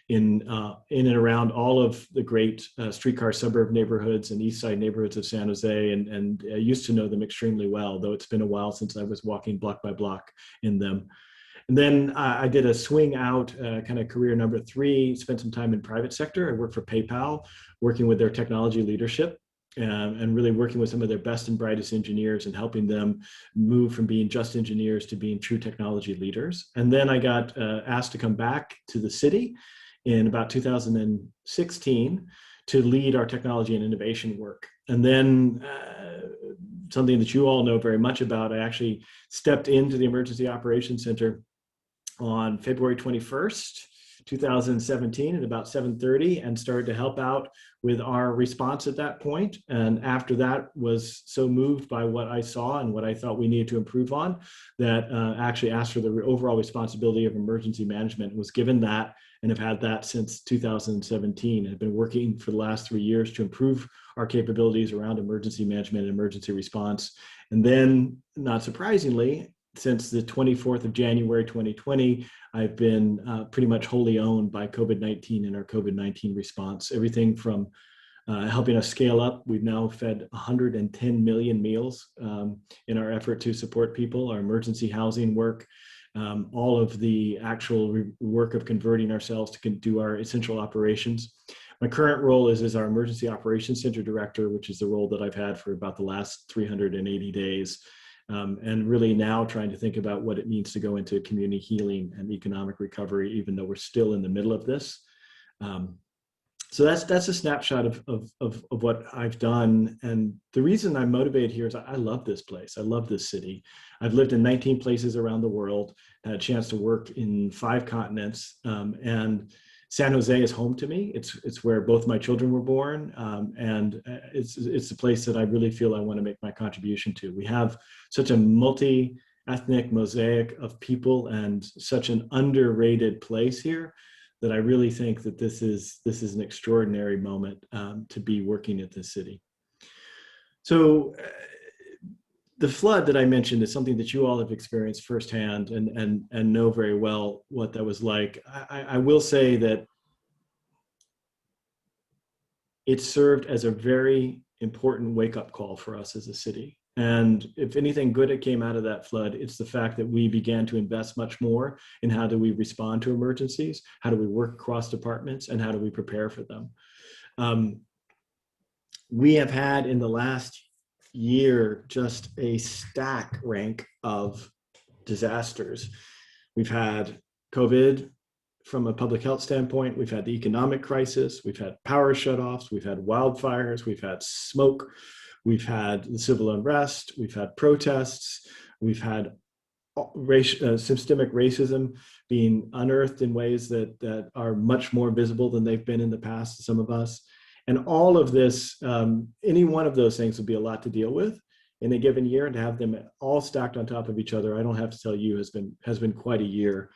in and around all of the great streetcar suburb neighborhoods and east side neighborhoods of San Jose, and I used to know them extremely well, though it's been a while since I was walking block by block in them. And then I did a swing out kind of career number 3, spent some time in private sector. I worked for PayPal, working with their technology leadership and really working with some of their best and brightest engineers and helping them move from being just engineers to being true technology leaders. And then I got asked to come back to the city in about 2016 to lead our technology and innovation work. And then something that you all know very much about, I actually stepped into the Emergency Operations Center on February 21st, 2017 at about 7:30 and started to help out with our response at that point. And after that was so moved by what I saw and what I thought we needed to improve on that actually asked for the overall responsibility of emergency management, was given that, and have had that since 2017. I've been working for the last 3 years to improve our capabilities around emergency management and emergency response. And then, not surprisingly, since the 24th of January 2020, I've been pretty much wholly owned by COVID-19 and our COVID-19 response. Everything from helping us scale up. We've now fed 110 million meals in our effort to support people, our emergency housing work, all of the actual work of converting ourselves to do our essential operations. My current role is as our Emergency Operations Center Director, which is the role that I've had for about the last 380 days. And really now trying to think about what it means to go into community healing and economic recovery, even though we're still in the middle of this. So that's a snapshot of what I've done. And the reason I'm motivated here is I love this place. I love this city. I've lived in 19 places around the world, had a chance to work in 5 continents, and San Jose is home to me. It's where both my children were born, and it's a place that I really feel I want to make my contribution to. We have such a multi-ethnic mosaic of people and such an underrated place here that I really think that this is an extraordinary moment to be working at this city. So the flood that I mentioned is something that you all have experienced firsthand and know very well what that was like. I will say that it served as a very important wake-up call for us as a city. And if anything good that came out of that flood, it's the fact that we began to invest much more in how do we respond to emergencies, how do we work across departments, and how do we prepare for them. We have had in the last year just a stack rank of disasters. We've had COVID from a public health standpoint, we've had the economic crisis, we've had power shutoffs, we've had wildfires, we've had smoke, we've had the civil unrest, we've had protests, we've had systemic racism being unearthed in ways that are much more visible than they've been in the past to some of us. And all of this, any one of those things would be a lot to deal with in a given year, and to have them all stacked on top of each other, I don't have to tell you, has been quite a year.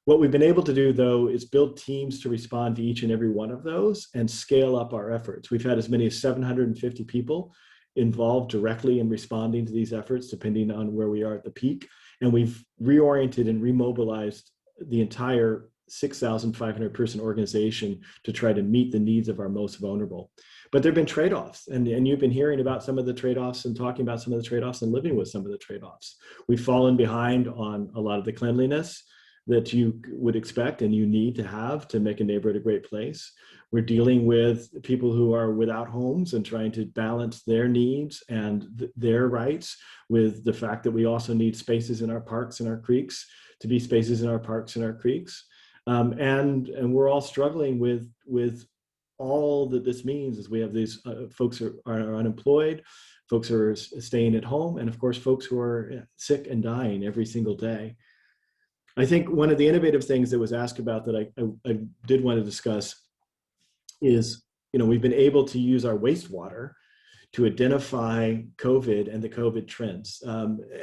What we've been able to do, though, is build teams to respond to each and every one of those and scale up our efforts. We've had as many as 750 people involved directly in responding to these efforts, depending on where we are at the peak. And we've reoriented and remobilized the entire 6,500 person organization to try to meet the needs of our most vulnerable. But there have been trade-offs, and you've been hearing about some of the trade-offs and talking about some of the trade-offs and living with some of the trade-offs. We've fallen behind on a lot of the cleanliness that you would expect and you need to have to make a neighborhood a great place. We're dealing with people who are without homes and trying to balance their needs and their rights with the fact that we also need spaces in our parks and our creeks to be spaces in our parks and our creeks. And we're all struggling with all that this means is we have these folks who are unemployed, folks who are staying at home, and of course, folks who are sick and dying every single day. I think one of the innovative things that was asked about that I did want to discuss is, we've been able to use our wastewater to identify COVID and the COVID trends.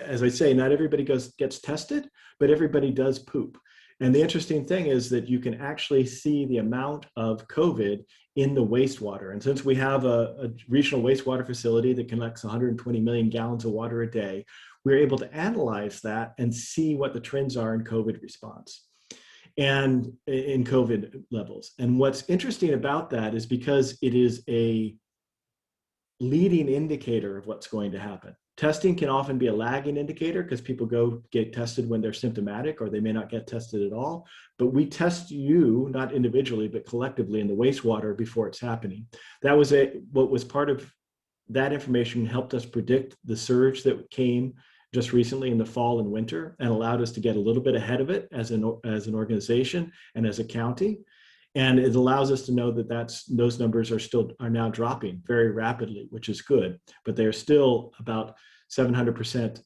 As I say, not everybody gets tested, but everybody does poop. And the interesting thing is that you can actually see the amount of COVID in the wastewater. And since we have a regional wastewater facility that collects 120 million gallons of water a day, we're able to analyze that and see what the trends are in COVID response and in COVID levels. And what's interesting about that is because it is a leading indicator of what's going to happen. Testing can often be a lagging indicator because people go get tested when they're symptomatic or they may not get tested at all. But we test you, not individually, but collectively in the wastewater before it's happening. That was what was part of that information helped us predict the surge that came just recently in the fall and winter and allowed us to get a little bit ahead of it as an organization and as a county. And it allows us to know that those numbers are now dropping very rapidly, which is good, but they're still about 700%,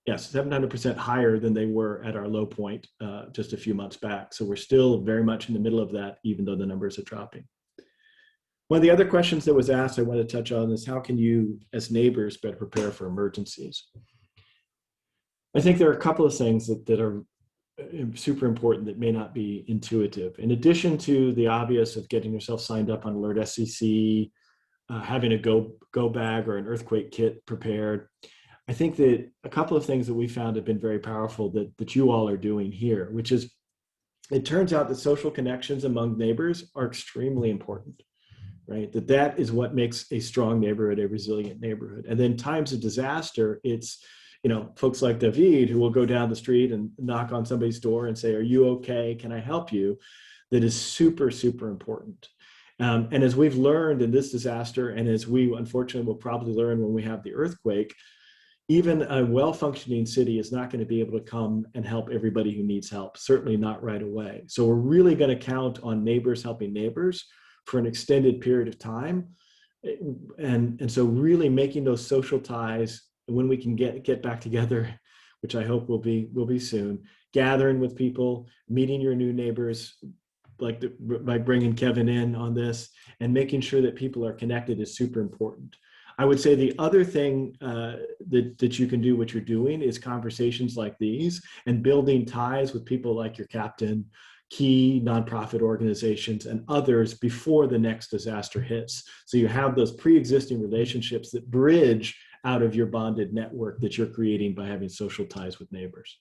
700% higher than they were at our low point just a few months back. So we're still very much in the middle of that, even though the numbers are dropping. One of the other questions that was asked I want to touch on is how can you, as neighbors, better prepare for emergencies? I think there are a couple of things that are super important that may not be intuitive. In addition to the obvious of getting yourself signed up on Alert SCC, having a go bag or an earthquake kit prepared, I think that a couple of things that we found have been very powerful that you all are doing here, which is it turns out that social connections among neighbors are extremely important, right? That is what makes a strong neighborhood a resilient neighborhood. And then times of disaster, it's folks like David who will go down the street and knock on somebody's door and say, "Are you okay? Can I help you?" That is super, super important. And as we've learned in this disaster, and as we unfortunately will probably learn when we have the earthquake, even a well-functioning city is not going to be able to come and help everybody who needs help, certainly not right away. So we're really going to count on neighbors helping neighbors for an extended period of time. And so really making those social ties when we can get back together, which I hope will be soon, gathering with people, meeting your new neighbors, by bringing Kevin in on this, and making sure that people are connected is super important. I would say the other thing that you can do what you're doing is conversations like these and building ties with people like your captain, key nonprofit organizations, and others before the next disaster hits. So you have those pre-existing relationships that bridge out of your bonded network that you're creating by having social ties with neighbors.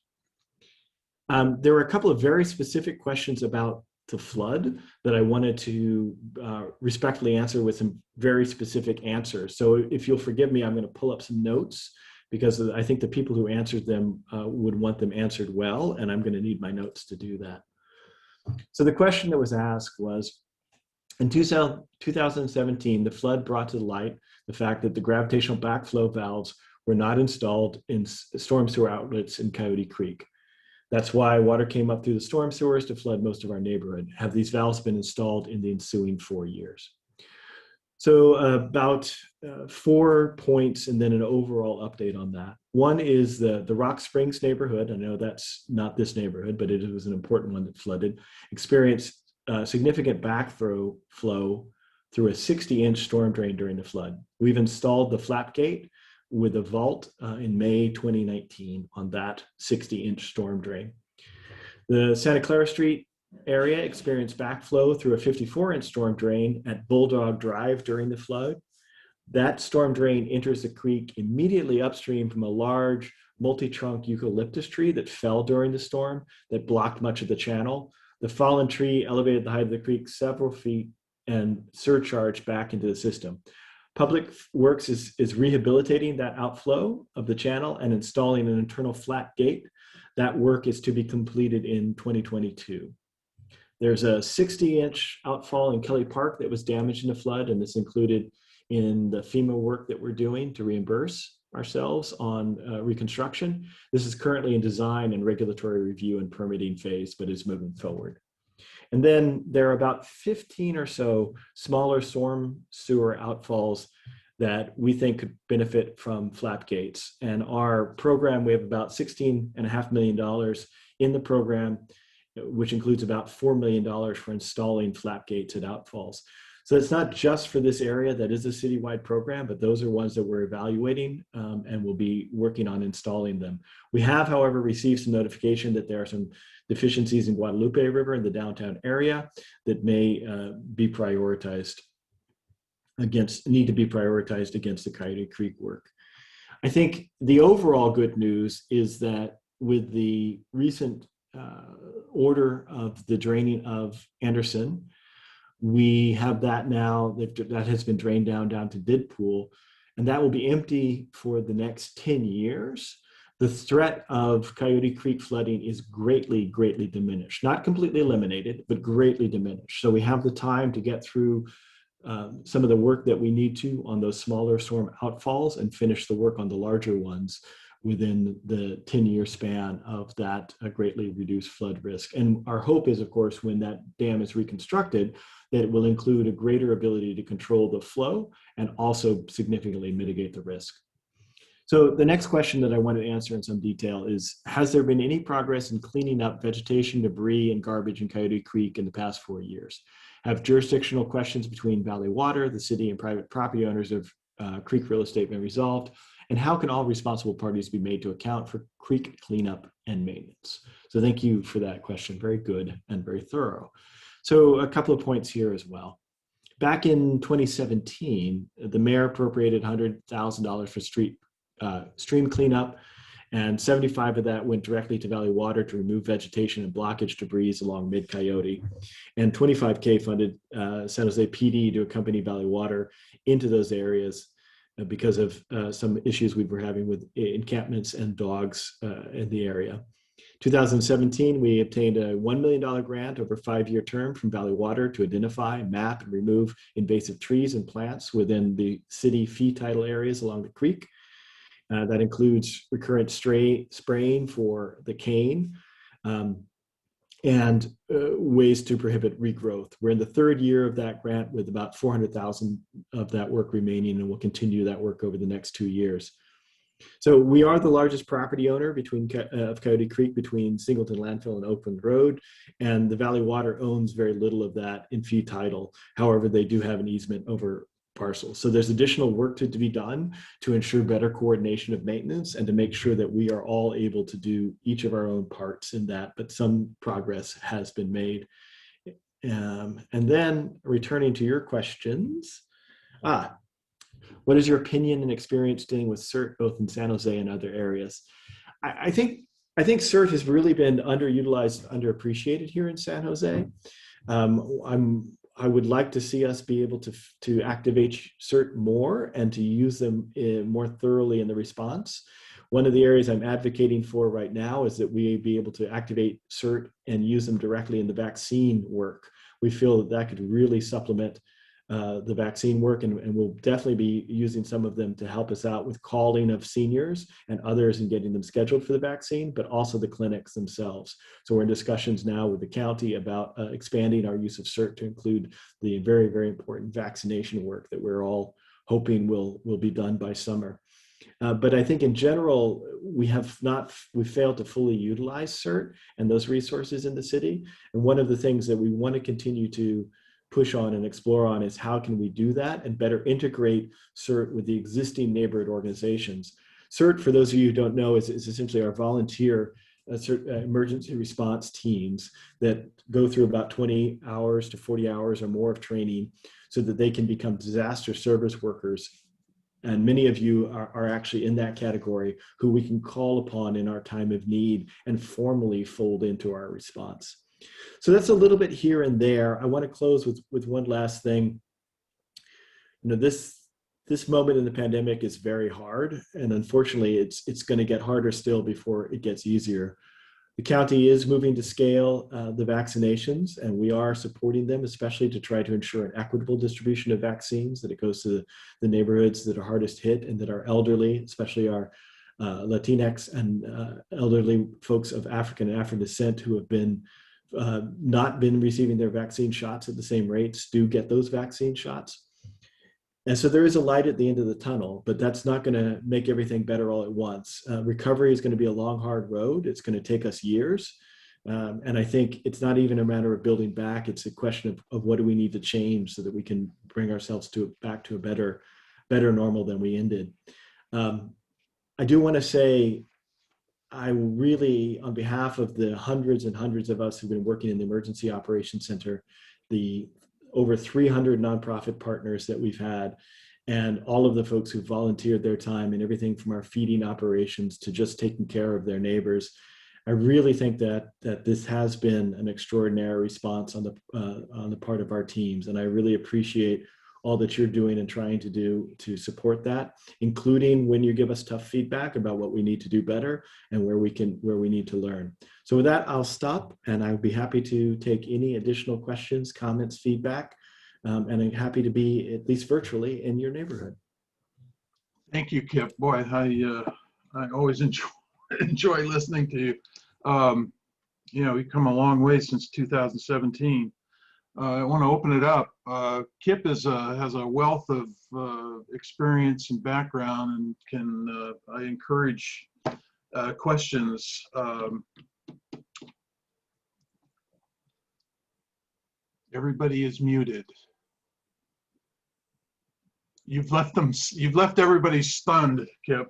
There were a couple of very specific questions about the flood that I wanted to respectfully answer with some very specific answers. So if you'll forgive me, I'm going to pull up some notes because I think the people who answered them would want them answered well, and I'm going to need my notes to do that. So the question that was asked was, in 2017, the flood brought to light the fact that the gravitational backflow valves were not installed in storm sewer outlets in Coyote Creek. That's why water came up through the storm sewers to flood most of our neighborhood. Have these valves been installed in the ensuing 4 years? So about 4 points and then an overall update on that. One is the Rock Springs neighborhood. I know that's not this neighborhood, but it was an important one that flooded. Experienced significant backflow through a 60-inch storm drain during the flood. We've installed the flap gate with a vault in May 2019 on that 60-inch storm drain. The Santa Clara Street area experienced backflow through a 54-inch storm drain at Bulldog Drive during the flood. That storm drain enters the creek immediately upstream from a large multi-trunk eucalyptus tree that fell during the storm that blocked much of the channel. The fallen tree elevated the height of the creek several feet and surcharged back into the system. Public Works is rehabilitating that outflow of the channel and installing an internal flat gate. That work is to be completed in 2022. There's a 60-inch outfall in Kelly Park that was damaged in the flood, and this included in the FEMA work that we're doing to reimburse ourselves on reconstruction. This is currently in design and regulatory review and permitting phase, but is moving forward. And then there are about 15 or so smaller storm sewer outfalls that we think could benefit from flap gates. And our program, we have about $16.5 million in the program, which includes about $4 million for installing flap gates at outfalls. So it's not just for this area that is a citywide program, but those are ones that we're evaluating and we'll be working on installing them. We have, however, received some notification that there are some deficiencies in Guadalupe River in the downtown area that may be prioritized need to be prioritized against the Coyote Creek work. I think the overall good news is that with the recent order of the draining of Anderson, we have that now that has been drained down to Didpool, and that will be empty for the next 10 years. The threat of Coyote Creek flooding is greatly, greatly diminished. Not completely eliminated, but greatly diminished. So we have the time to get through some of the work that we need to on those smaller storm outfalls and finish the work on the larger ones within the 10-year span of that greatly reduced flood risk. And our hope is, of course, when that dam is reconstructed, that it will include a greater ability to control the flow and also significantly mitigate the risk. So the next question that I want to answer in some detail is, has there been any progress in cleaning up vegetation, debris, and garbage in Coyote Creek in the past 4 years? Have jurisdictional questions between Valley Water, the city, and private property owners of creek real estate been resolved? And how can all responsible parties be made to account for creek cleanup and maintenance? So thank you for that question. Very good and very thorough. So a couple of points here as well. Back in 2017, the mayor appropriated $100,000 for stream cleanup, and 75 of that went directly to Valley Water to remove vegetation and blockage debris along Mid-Coyote. And 25K funded San Jose PD to accompany Valley Water into those areas because of some issues we were having with encampments and dogs in the area. 2017, we obtained a $1 million grant over a 5-year term from Valley Water to identify, map, and remove invasive trees and plants within the city fee title areas along the creek. That includes recurrent spraying for the cane and ways to prohibit regrowth. We're in the 3rd year of that grant with about $400,000 of that work remaining, and we'll continue that work over the next 2 years. So we are the largest property owner of Coyote Creek between Singleton Landfill and Oakland Road, and the Valley Water owns very little of that in fee title. However, they do have an easement over parcels. So there's additional work to be done to ensure better coordination of maintenance and to make sure that we are all able to do each of our own parts in that, but some progress has been made. And then returning to your questions, what is your opinion and experience dealing with CERT both in San Jose and other areas? I think CERT has really been underutilized, underappreciated here in San Jose. I would like to see us be able to activate CERT more and to use them more thoroughly in the response. One of the areas I'm advocating for right now is that we be able to activate CERT and use them directly in the vaccine work. We feel that that could really supplement the vaccine work, and we'll definitely be using some of them to help us out with calling of seniors and others and getting them scheduled for the vaccine, but also the clinics themselves. So we're in discussions now with the county about expanding our use of CERT to include the very, very important vaccination work that we're all hoping will be done by summer. But I think in general, we failed to fully utilize CERT and those resources in the city. And one of the things that we want to continue to push on and explore on is how can we do that and better integrate CERT with the existing neighborhood organizations. CERT, for those of you who don't know, is essentially our volunteer emergency response teams that go through about 20 hours to 40 hours or more of training so that they can become disaster service workers. And many of you are actually in that category who we can call upon in our time of need and formally fold into our response. So that's a little bit here and there. I want to close with one last thing. This moment in the pandemic is very hard, and unfortunately, it's going to get harder still before it gets easier. The county is moving to scale the vaccinations, and we are supporting them, especially to try to ensure an equitable distribution of vaccines, that it goes to the neighborhoods that are hardest hit and that are elderly, especially our Latinx and elderly folks of African and Afro descent who have not been receiving their vaccine shots at the same rates, do get those vaccine shots. And so there is a light at the end of the tunnel, but that's not going to make everything better all at once. Recovery is going to be a long, hard road. It's going to take us years. And I think it's not even a matter of building back. It's a question of what do we need to change so that we can bring ourselves back to a better normal than we ended. I do want to say, I really, on behalf of the hundreds and hundreds of us who've been working in the Emergency Operations Center, the over 300 nonprofit partners that we've had, and all of the folks who volunteered their time in everything from our feeding operations to just taking care of their neighbors, I really think that this has been an extraordinary response on the part of our teams, and I really appreciate all that you're doing and trying to do to support that, including when you give us tough feedback about what we need to do better and where we need to learn. So with that, I'll stop, and I'll be happy to take any additional questions, comments, feedback, and I'm happy to be, at least virtually, in your neighborhood. Thank you, Kip. Boy, I always enjoy listening to you. We've come a long way since 2017. I want to open it up. Kip has a wealth of experience and background, and I encourage questions. Everybody is muted. You've left everybody stunned, Kip.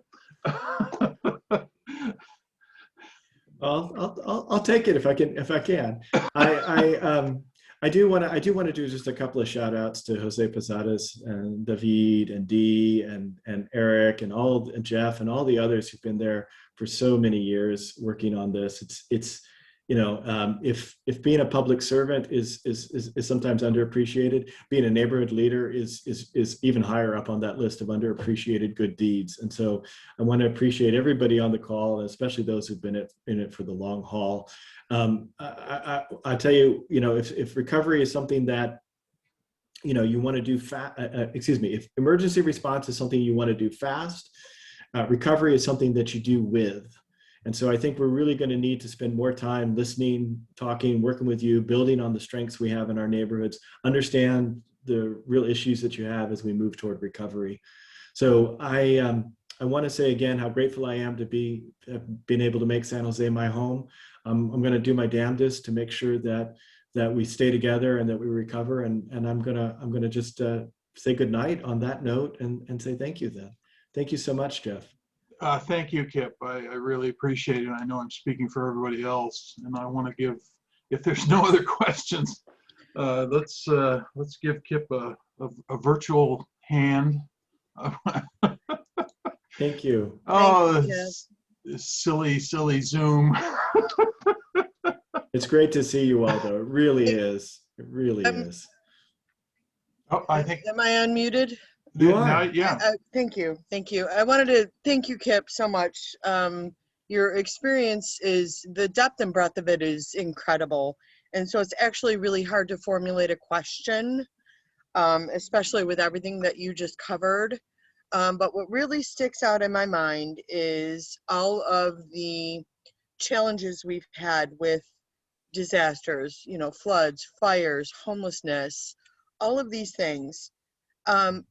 I'll take it if I can. I do want to do just a couple of shout outs to Jose Posadas and David and Dee and Eric and Jeff and all the others who've been there for so many years working on this. It's if being a public servant is sometimes underappreciated, being a neighborhood leader is even higher up on that list of underappreciated good deeds. And so I want to appreciate everybody on the call, and especially those who've been in it for the long haul. I tell you, if recovery is something that you want to do if emergency response is something you want to do fast, recovery is something that you do with. And so I think we're really going to need to spend more time listening, talking, working with you, building on the strengths we have in our neighborhoods, understand the real issues that you have as we move toward recovery. So I want to say again how grateful I am to have been able to make San Jose my home. I'm going to do my damnedest to make sure that we stay together and that we recover. And I'm going to just say goodnight on that note and say thank you then. Thank you so much, Jeff. Thank you, Kip. I really appreciate it. I know I'm speaking for everybody else, and I want to give, if there's no other questions, let's give Kip a virtual hand. Thank you. Oh, this silly Zoom. It's great to see you all, though. It really is. It really is. Oh, I think. Am I unmuted? You are. Yeah. Thank you. I wanted to thank you, Kip, so much. Your experience the depth and breadth of it is incredible. And so it's actually really hard to formulate a question especially with everything that you just covered. But what really sticks out in my mind is all of the challenges we've had with disasters, you know, floods, fires, homelessness, all of these things. And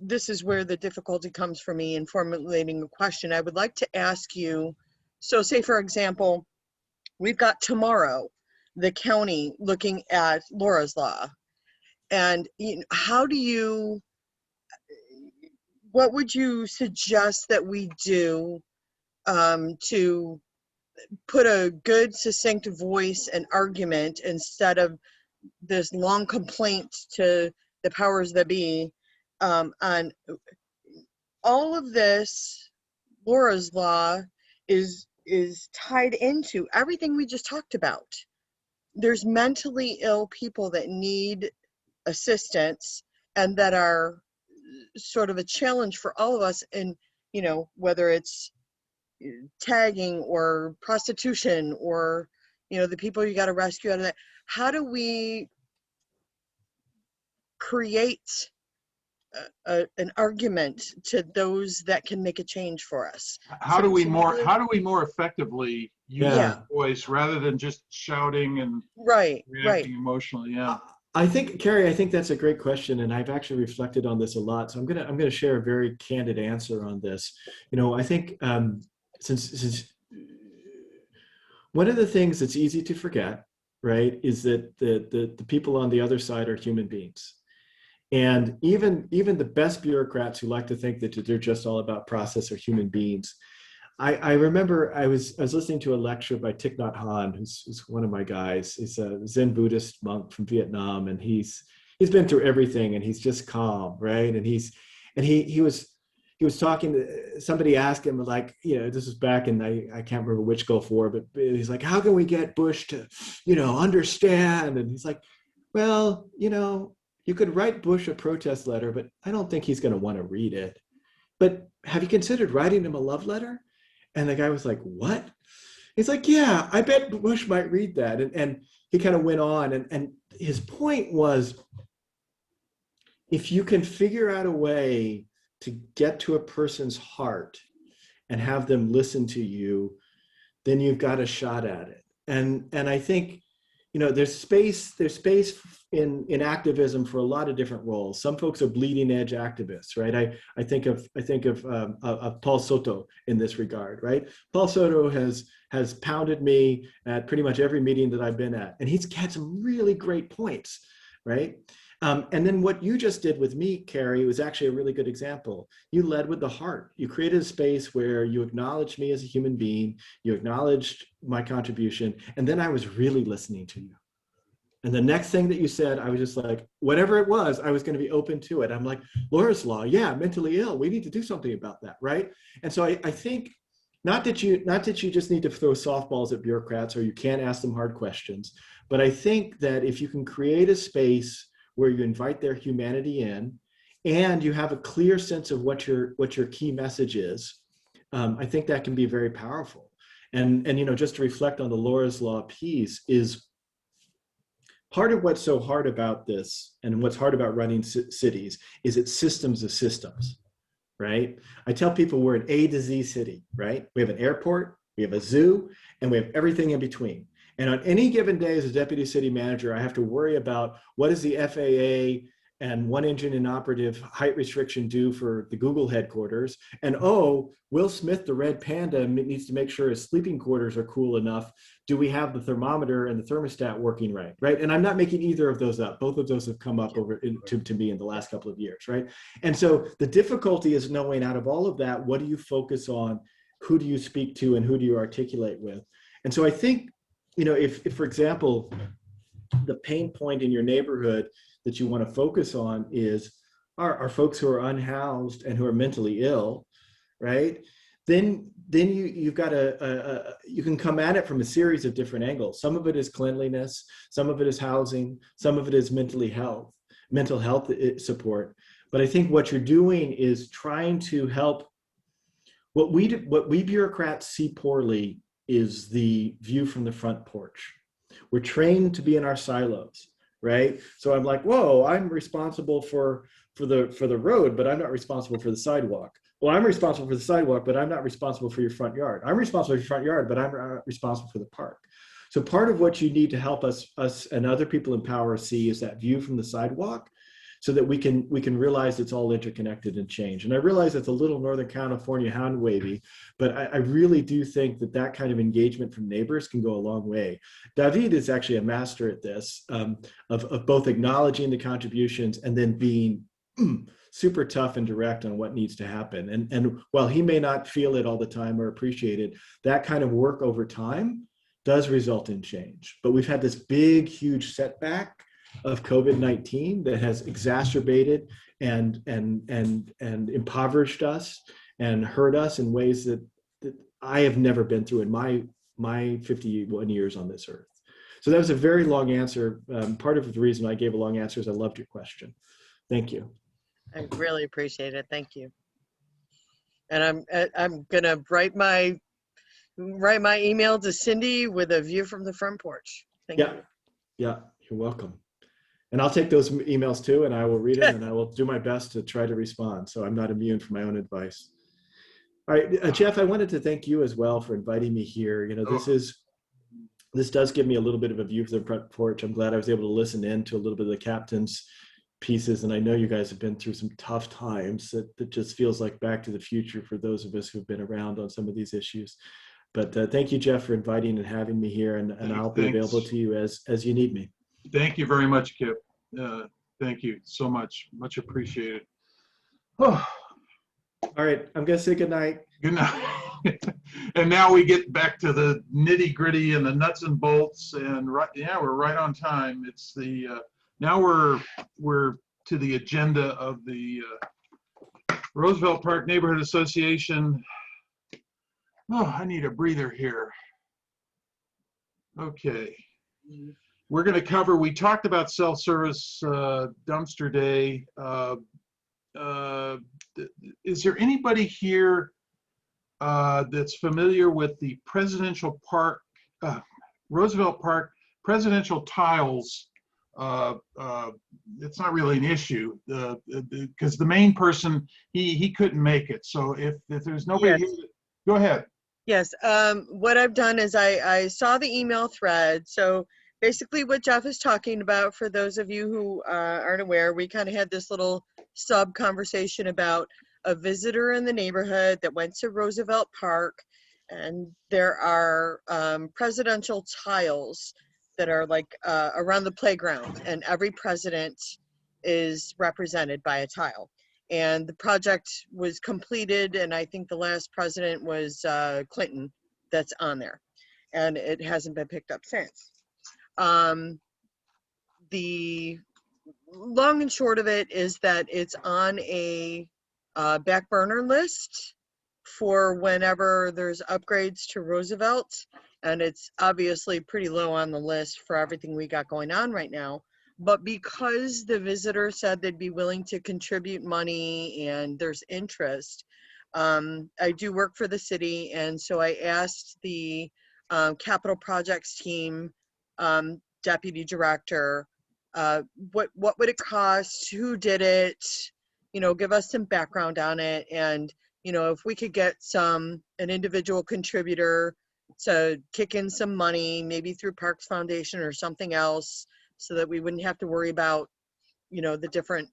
this is where the difficulty comes for me in formulating a question. I would like to ask you, so say for example, we've got tomorrow the county looking at Laura's Law, and you know, what would you suggest that we do to put a good, succinct voice and argument instead of this long complaint to the powers that be on all of this? Laura's Law is tied into everything we just talked about. There's mentally ill people that need assistance and that are sort of a challenge for all of us, and you know, whether it's tagging or prostitution or, you know, the people you got to rescue out of that. How do we create an argument to those that can make a change for us? How do we more effectively use Yeah. voice rather than just shouting and reacting emotionally? Yeah. I think, Carrie, I think that's a great question, and I've actually reflected on this a lot. So I'm gonna share a very candid answer on this. You know, I think since one of the things that's easy to forget, right, is that the people on the other side are human beings, and even the best bureaucrats who like to think that they're just all about process are human beings. I remember I was listening to a lecture by Thich Nhat Hanh, who's one of my guys. He's a Zen Buddhist monk from Vietnam, and he's been through everything, and he's just calm, right? And he was talking to somebody, asked him, like, you know, this is back in I can't remember which Gulf War, but he's like, how can we get Bush to, you know, understand? And he's like, well, you know, you could write Bush a protest letter, but I don't think he's going to want to read it. But have you considered writing him a love letter? And the guy was like, what? He's like, yeah, I bet Bush might read that. And he kind of went on. And his point was, if you can figure out a way to get to a person's heart and have them listen to you, then you've got a shot at it. And I think, you know, there's space in activism for a lot of different roles. Some folks are bleeding edge activists, right? I think of Paul Soto in this regard, right? Paul Soto has pounded me at pretty much every meeting that I've been at, and he's had some really great points, right? And then what you just did with me, Carrie, was actually a really good example. You led with the heart. You created a space where you acknowledged me as a human being, you acknowledged my contribution, and then I was really listening to you. And the next thing that you said, I was just like, whatever it was, I was going to be open to it. I'm like, Laura's Law, yeah, mentally ill. We need to do something about that, right? And so I think not that you just need to throw softballs at bureaucrats or you can't ask them hard questions, but I think that if you can create a space where you invite their humanity in, and you have a clear sense of what your key message is, I think that can be very powerful. And you know, just to reflect on the Laura's Law piece, is part of what's so hard about this, and what's hard about running cities, is it's systems of systems, right? I tell people we're an A to Z city, right? We have an airport, we have a zoo, and we have everything in between. And on any given day as a deputy city manager, I have to worry about what does the FAA and one engine inoperative height restriction do for the Google headquarters? And oh, Will Smith, the red panda, needs to make sure his sleeping quarters are cool enough. Do we have the thermometer and the thermostat working right? And I'm not making either of those up. Both of those have come up to me in the last couple of years, right? And so the difficulty is knowing, out of all of that, what do you focus on? Who do you speak to, and who do you articulate with? And so I think, you know, if for example, the pain point in your neighborhood that you want to focus on are folks who are unhoused and who are mentally ill, right? Then you've got you can come at it from a series of different angles. Some of it is cleanliness, some of it is housing, some of it is mental health support. But I think what you're doing is trying to help. What we bureaucrats see poorly is the view from the front porch. We're trained to be in our silos, right? So I'm like, whoa, I'm responsible for the road, but I'm not responsible for the sidewalk. Well, I'm responsible for the sidewalk, but I'm not responsible for your front yard. I'm responsible for your front yard, but I'm not responsible for the park. So part of what you need to help us and other people in power see is that view from the sidewalk, so that we can realize it's all interconnected and change. And I realize it's a little Northern California hand wavy, but I really do think that that kind of engagement from neighbors can go a long way. David is actually a master at this, of both acknowledging the contributions and then being super tough and direct on what needs to happen. And while he may not feel it all the time or appreciate it, that kind of work over time does result in change. But we've had this big, huge setback of COVID-19 that has exacerbated and impoverished us and hurt us in ways that I have never been through in my 51 years on this earth. So that was a very long answer. Part of the reason I gave a long answer is I loved your question. Thank you. I really appreciate it. Thank you. And I'm gonna write my email to Cindy with a view from the front porch. Thank you. Yeah, you're welcome. And I'll take those emails too, and I will read them, and I will do my best to try to respond. So I'm not immune from my own advice. All right, Jeff, I wanted to thank you as well for inviting me here. You know, this does give me a little bit of a view from the front porch. I'm glad I was able to listen in to a little bit of the captain's pieces, and I know you guys have been through some tough times that just feels like back to the future for those of us who've been around on some of these issues. But thank you, Jeff, for inviting and having me here, and I'll be available to you as you need me. Thank you very much, Kip. Thank you so much. Much appreciated. Oh. All right, I'm gonna say good night. Good night. And now we get back to the nitty gritty and the nuts and bolts, and we're right on time. It's the now we're to the agenda of the Roosevelt Park Neighborhood Association. Oh, I need a breather here. Okay. We're going to cover, we talked about self-service dumpster day. Is there anybody here that's familiar with the Presidential Park, Roosevelt Park Presidential Tiles? It's not really an issue because the main person, he couldn't make it. So if there's nobody here, go ahead. Yes, what I've done is I saw the email thread. So basically what Jeff is talking about, for those of you who aren't aware, we kind of had this little sub conversation about a visitor in the neighborhood that went to Roosevelt Park, and there are presidential tiles that are like around the playground, and every president is represented by a tile. And the project was completed, and I think the last president was Clinton that's on there, and it hasn't been picked up since. The long and short of it is that it's on a back burner list for whenever there's upgrades to Roosevelt, and it's obviously pretty low on the list for everything we got going on right now. But because the visitor said they'd be willing to contribute money and there's interest, I do work for the city, and so I asked the capital projects team deputy director, what would it cost, who did it, you know, give us some background on it, and you know, if we could get an individual contributor to kick in some money, maybe through Parks Foundation or something else, so that we wouldn't have to worry about, you know, the different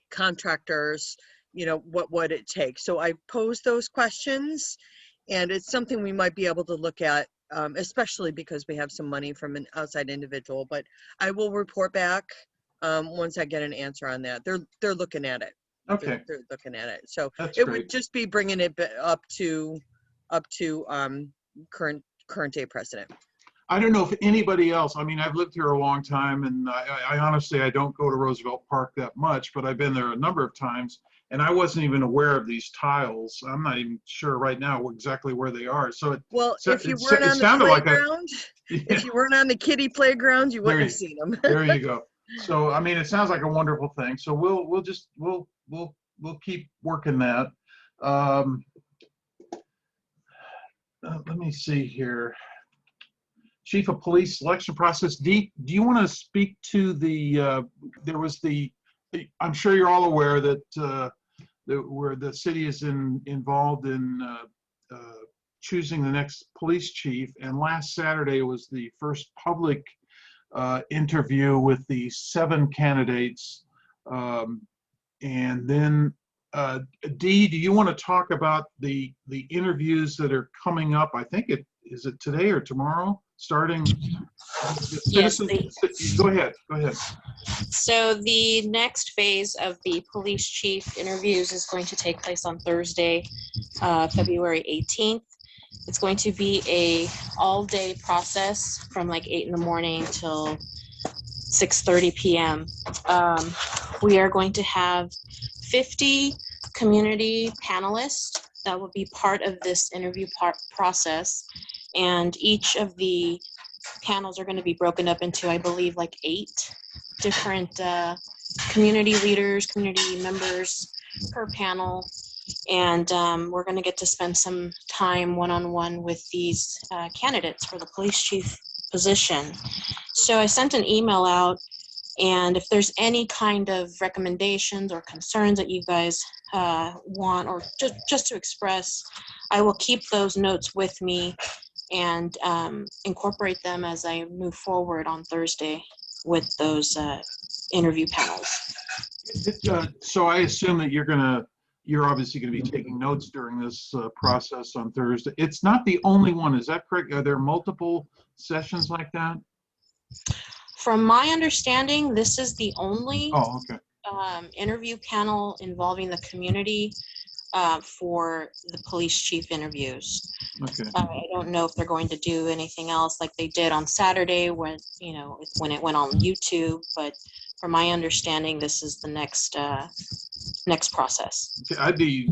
contractors, you know, what would it take? So I posed those questions, and it's something we might be able to look at, especially because we have some money from an outside individual. But I will report back once I get an answer on that. They're looking at it. Okay. They're looking at it. So That's it great. would just be bringing it up to current day president. I don't know if anybody else, I mean, I've lived here a long time, and I honestly, I don't go to Roosevelt Park that much, but I've been there a number of times, and I wasn't even aware of these tiles. I'm not even sure right now exactly where they are. So if you weren't on the playground, if you weren't on the kiddie playground, you wouldn't have seen them. There you go. So I mean, it sounds like a wonderful thing. So we'll keep working that. Let me see here. Chief of Police selection process. Dee, do you want to speak to there was I'm sure you're all aware that where the city is involved in choosing the next police chief, and last Saturday was the first public interview with the 7 candidates. And then, Dee, do you want to talk about the interviews that are coming up? I think is it today or tomorrow? Starting. Yes. Go ahead. So the next phase of the police chief interviews is going to take place on Thursday, February 18th. It's going to be a all-day process from like 8 in the morning till 6:30 p.m. We are going to have 50 community panelists that will be part of this interview process, and each of the panels are going to be broken up into, I believe, like 8 different community leaders, community members per panel. And we're going to get to spend some time one-on-one with these candidates for the police chief position. So I sent an email out, and if there's any kind of recommendations or concerns that you guys want, or just to express, I will keep those notes with me and incorporate them as I move forward on Thursday with those interview panels. So I assume that you're obviously going to be taking notes during this process on Thursday. It's not the only one, is that correct? Are there multiple sessions like that? From my understanding, this is the only interview panel involving the community for the police chief interviews. Okay. I don't know if they're going to do anything else like they did on Saturday when it went on YouTube, but from my understanding, this is the next process. I'd be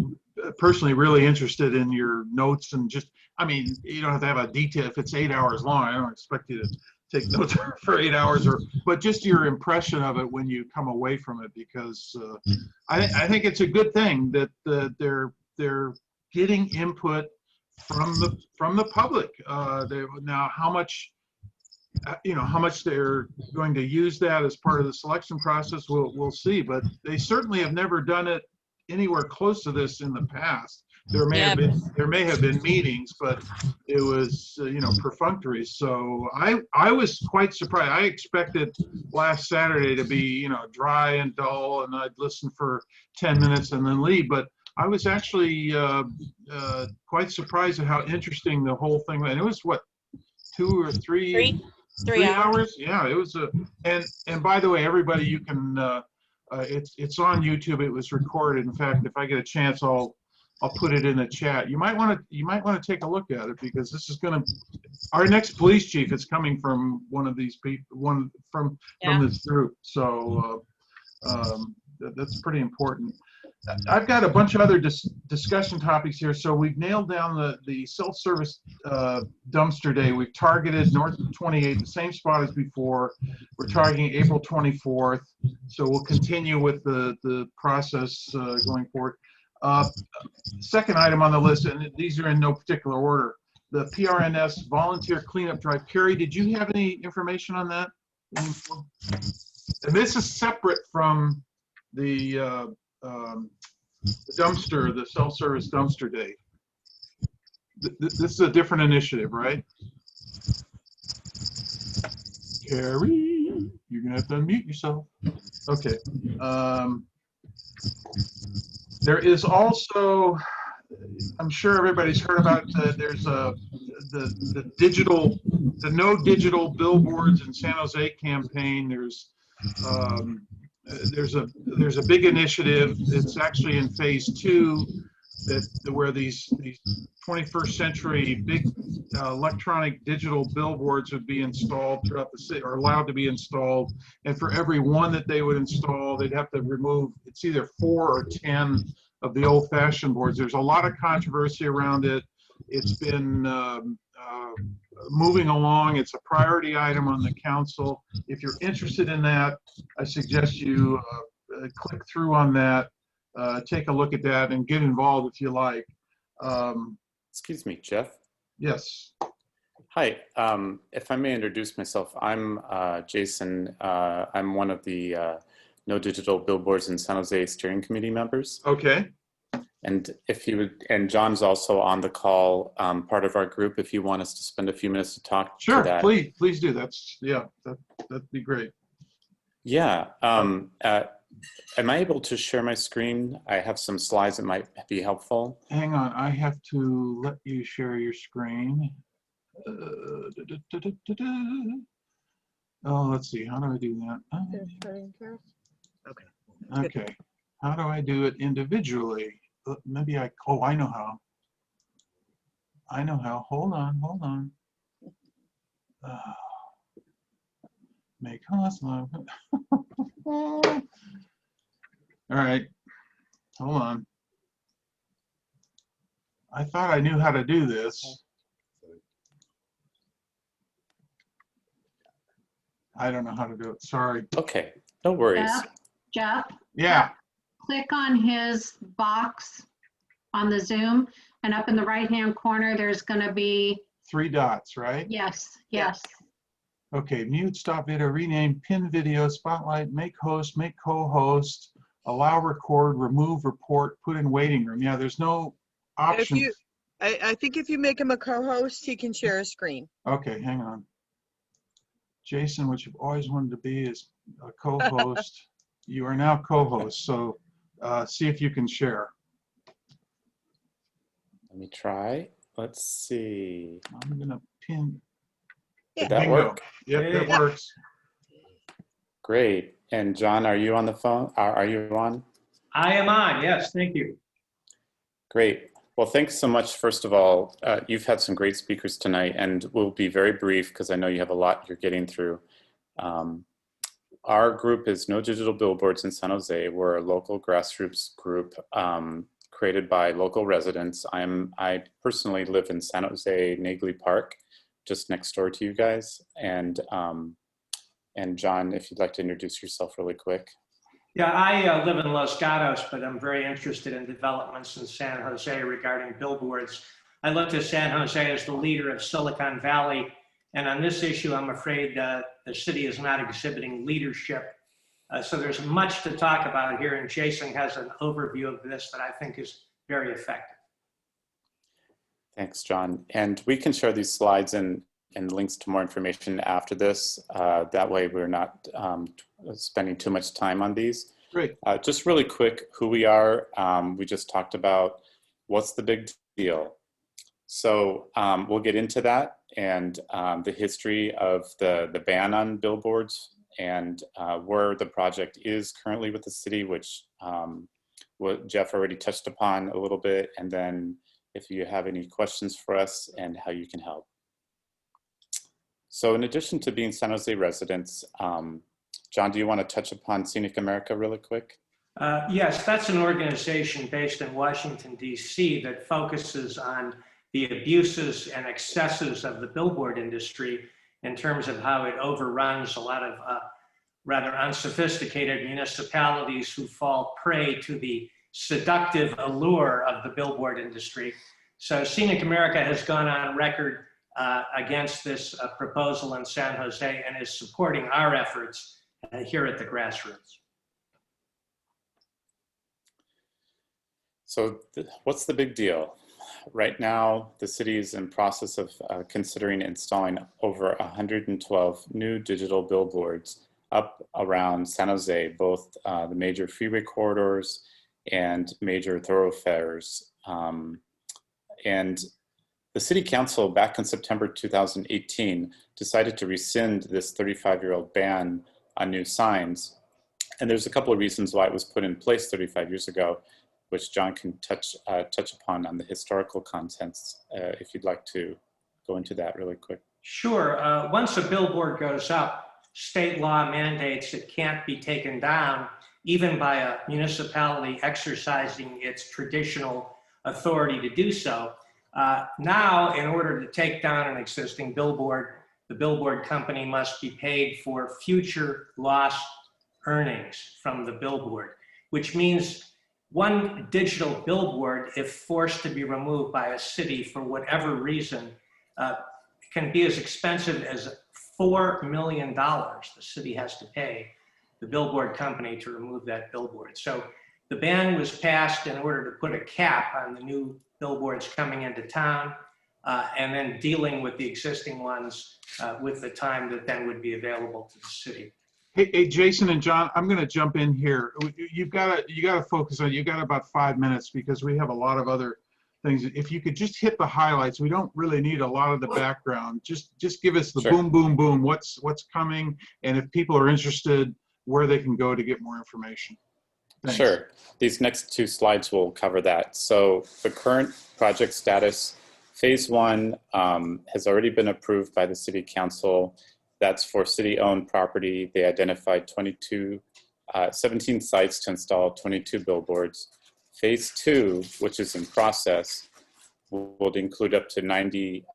personally really interested in your notes, and just, I mean, you don't have to have a detail. If it's 8 hours long, I don't expect you to take notes for 8 hours, but just your impression of it when you come away from it, because I think it's a good thing that they're getting input from the public. Now, how much they're going to use that as part of the selection process, we'll see. But they certainly have never done it anywhere close to this in the past. There may have been meetings, but it was perfunctory. So I was quite surprised. I expected last Saturday to be dry and dull, and I'd listen for 10 minutes and then leave. But I was actually quite surprised at how interesting the whole thing was. And it was what, 2 or 3 hours? Yeah, it was and by the way, everybody, you can it's on YouTube. It was recorded. In fact, if I get a chance, I'll put it in the chat. You might want to take a look at it, because this is our next police chief is coming from one of these people, from this group. So that's pretty important. I've got a bunch of other discussion topics here. So we've nailed down the self-service dumpster day. We've targeted north of 28, the same spot as before. We're targeting April 24th. So we'll continue with the process going forward. Second item on the list, and these are in no particular order, the PRNS volunteer cleanup drive. Carrie, did you have any information on that? And this is separate from the dumpster, the self-service dumpster day. This is a different initiative, right? Carrie, you're gonna have to unmute yourself. Okay. There is also, I'm sure everybody's heard about, there's the no digital billboards in San Jose campaign. There's a big initiative. It's actually in phase 2, where these 21st century big electronic digital billboards would be installed throughout the city, or allowed to be installed. And for every one that they would install, they'd have to remove, it's either 4 or 10 of the old-fashioned boards. There's a lot of controversy around it. It's been moving along. It's a priority item on the council. If you're interested in that, I suggest you click through on that, take a look at that, and get involved if you like. Excuse me, Jeff. Yes. Hi, if I may introduce myself, I'm Jason. I'm one of the No Digital Billboards in San Jose steering committee members. Okay. And if you would, and John's also on the call, part of our group. If you want us to spend a few minutes to talk Sure, to that. please do. That'd be great. Yeah. Am I able to share my screen? I have some slides that might be helpful. Hang on, I have to let you share your screen. Oh, let's see. How do I do that? Okay. Okay. How do I do it individually? Maybe oh, I know how. I know how. Hold on. Make Oslo. All right. Hold on. I thought I knew how to do this. I don't know how to do it. Sorry. Okay. No worries. Jeff? Yeah. Click on his box on the Zoom, and up in the right-hand corner, there's going to be 3 dots, right? yes. Okay, mute, stop video, rename, pin video, spotlight, make host, make co-host, allow record, remove report, put in waiting room. Yeah, there's no option. I think if you make him a co-host, he can share a screen. Okay, hang on. Jason, what you've always wanted to be is a co-host. You are now co-host, so see if you can share. Let me try. Let's see. I'm gonna pin. Did that Bingo. work? Yep, that works. Great. And John, are you on the phone? Are you on? I am on, yes, thank you. Great. Well, thanks so much. First of all, you've had some great speakers tonight, and we'll be very brief because I know you have a lot you're getting through. Our group is No Digital Billboards in San Jose. We're a local grassroots group created by local residents. I personally live in San Jose, Nagley Park, just next door to you guys. And John, if you'd like to introduce yourself really quick. Yeah, I live in Los Gatos, but I'm very interested in developments in San Jose regarding billboards. I look to San Jose as the leader of Silicon Valley. And on this issue, I'm afraid the city is not exhibiting leadership. So there's much to talk about here, and Jason has an overview of this that I think is very effective. Thanks, John. And we can share these slides and links to more information after this. That way we're not spending too much time on these. Great. Just really quick, who we are. We just talked about what's the big deal. So we'll get into that and the history of the ban on billboards and where the project is currently with the city, which what Jeff already touched upon a little bit, and then if you have any questions for us and how you can help. So in addition to being San Jose residents, John, do you want to touch upon Scenic America really quick? Yes, that's an organization based in Washington, D.C. that focuses on the abuses and excesses of the billboard industry in terms of how it overruns a lot of rather unsophisticated municipalities who fall prey to the seductive allure of the billboard industry. So Scenic America has gone on record against this proposal in San Jose and is supporting our efforts here at the grassroots. So what's the big deal? Right now, the city is in process of considering installing over 112 new digital billboards up around San Jose, both the major freeway corridors and major thoroughfares. And the city council back in September 2018 decided to rescind this 35-year-old ban on new signs. And there's a couple of reasons why it was put in place 35 years ago, which John can touch upon on the historical contents, if you'd like to go into that really quick. Sure. Once a billboard goes up, state law mandates it can't be taken down, even by a municipality exercising its traditional authority to do so. Now, in order to take down an existing billboard, the billboard company must be paid for future lost earnings from the billboard, which means one digital billboard, if forced to be removed by a city for whatever reason, can be as expensive as $4 million the city has to pay the billboard company to remove that billboard. So the ban was passed in order to put a cap on the new billboards coming into town, and then dealing with the existing ones with the time that then would be available to the city. Hey, Jason and John, I'm going to jump in here. You got to focus on. You got about 5 minutes because we have a lot of other things. If you could just hit the highlights, we don't really need a lot of the background. Just give us the boom, boom, boom. What's coming, and if people are interested, where they can go to get more information. Thanks. Sure. These next 2 slides will cover that. So the current project status, phase 1 has already been approved by the City Council. That's for city-owned property. They identified 17 sites to install 22 billboards. Phase 2, which is in process, will include up to 90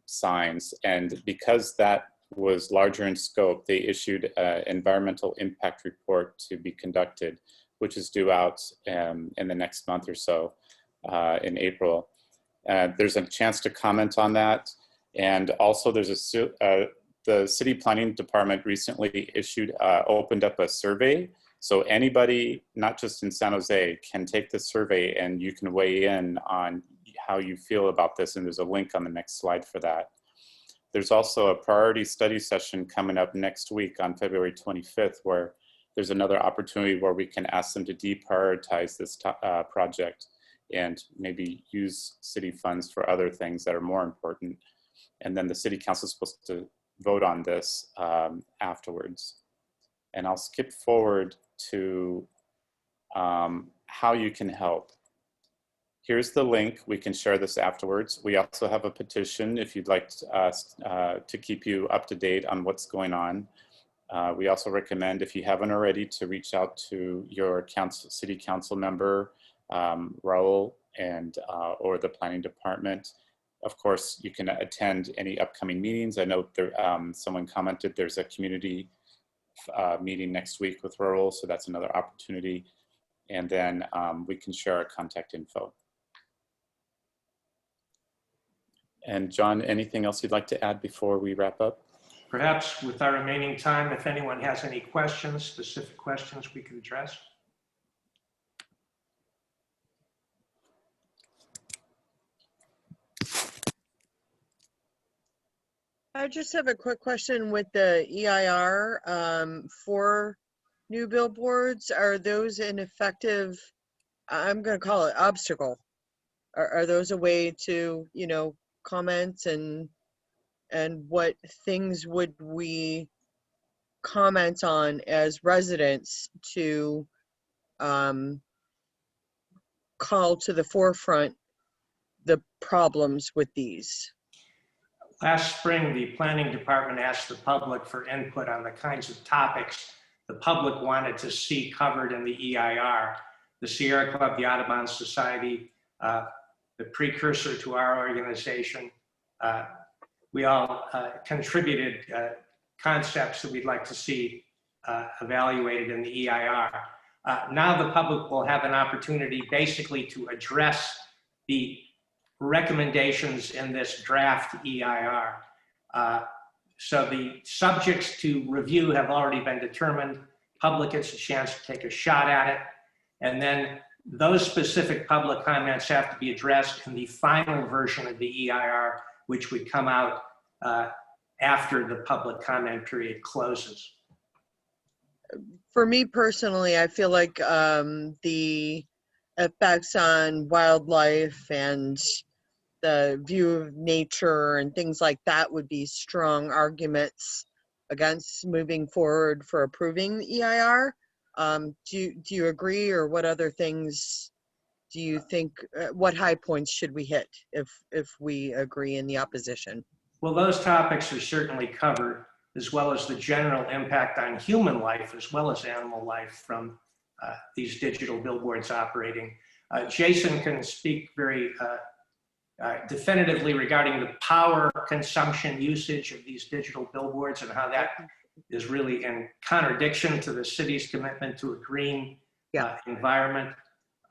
signs. And because that was larger in scope, they issued an environmental impact report to be conducted, which is due out in the next month or so, in April. There's a chance to comment on that. And also there's the city planning department recently opened up a survey. So anybody, not just in San Jose, can take the survey and you can weigh in on how you feel about this. And there's a link on the next slide for that. There's also a priority study session coming up next week on February 25th, where there's another opportunity where we can ask them to deprioritize this project and maybe use city funds for other things that are more important. And then the city council is supposed to vote on this afterwards. And I'll skip forward to how you can help. Here's the link. We can share this afterwards. We also have a petition if you'd like us to keep you up to date on what's going on. We also recommend, if you haven't already, to reach out to your city council member, Raul, and or the planning department. Of course, you can attend any upcoming meetings. I know there, someone commented there's a community meeting next week with Raul, so that's another opportunity. And then we can share our contact info. And John, anything else you'd like to add before we wrap up? Perhaps with our remaining time, if anyone has any questions, specific questions we could address. I just have a quick question with the EIR for new billboards. Are those an effective, I'm going to call it obstacle? Are those a way to, you know, comment and what things would we comment on as residents to call to the forefront the problems with these? Last spring, the planning department asked the public for input on the kinds of topics the public wanted to see covered in the EIR. The Sierra Club, the Audubon Society, the precursor to our organization, we all contributed concepts that we'd like to see evaluated in the EIR. Now the public will have an opportunity basically to address the recommendations in this draft EIR. So the subjects to review have already been determined. Public gets a chance to take a shot at it. And then those specific public comments have to be addressed in the final version of the EIR, which would come out after the public comment period closes. For me personally, I feel like the effects on wildlife and the view of nature and things like that would be strong arguments against moving forward for approving the EIR. Do you agree, or what other things do you think, what high points should we hit if we agree in the opposition? Well, those topics are certainly covered, as well as the general impact on human life as well as animal life from these digital billboards operating. Jason can speak very definitively regarding the power consumption usage of these digital billboards and how that is really in contradiction to the city's commitment to a green environment.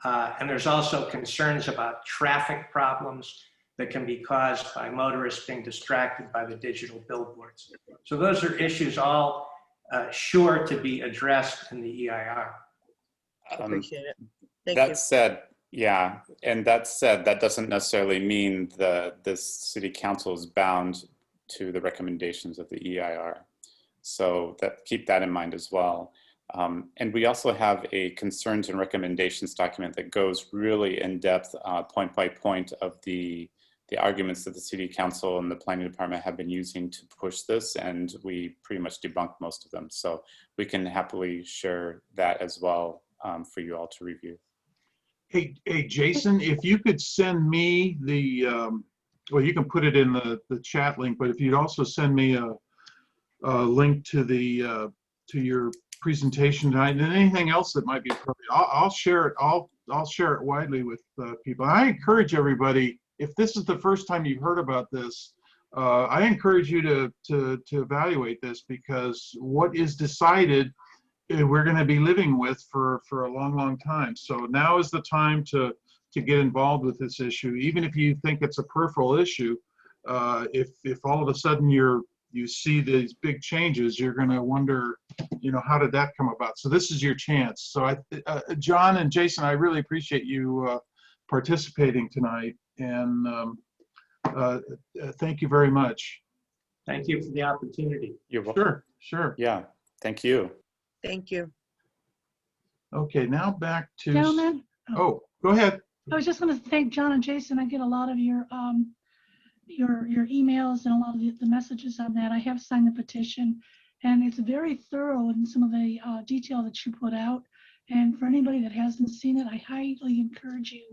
And there's also concerns about traffic problems that can be caused by motorists being distracted by the digital billboards. So those are issues all sure to be addressed in the EIR. Appreciate it. Thank That you. said, yeah, and that said, that doesn't necessarily mean the city council is bound to the recommendations of the EIR. So keep that in mind as well. And we also have a concerns and recommendations document that goes really in depth, point by point, of the arguments that the city council and the planning department have been using to push this, and we pretty much debunked most of them. So we can happily share that as well for you all to review. Hey, Jason, if you could send me the, well, you can put it in the chat link, but if you'd also send me a link to to your presentation tonight, and anything else that might be appropriate, I'll share it. I'll share it widely with people. I encourage everybody, if this is the first time you've heard about this, I encourage you to evaluate this, because what is decided we're going to be living with for a long, long time. So now is the time to get involved with this issue, even if you think it's a peripheral issue. If all of a sudden you see these big changes, you're going to wonder, how did that come about? So this is your chance. So John and Jason, I really appreciate you participating tonight, and thank you very much. Thank you for the opportunity. You're welcome. Sure. Yeah, thank you. Thank you. Okay, now back to. Gentlemen? Oh, go ahead. I was just going to thank John and Jason. I get a lot of your emails and a lot of the messages on that. I have signed the petition, and it's very thorough in some of the detail that you put out. And for anybody that hasn't seen it, I highly encourage you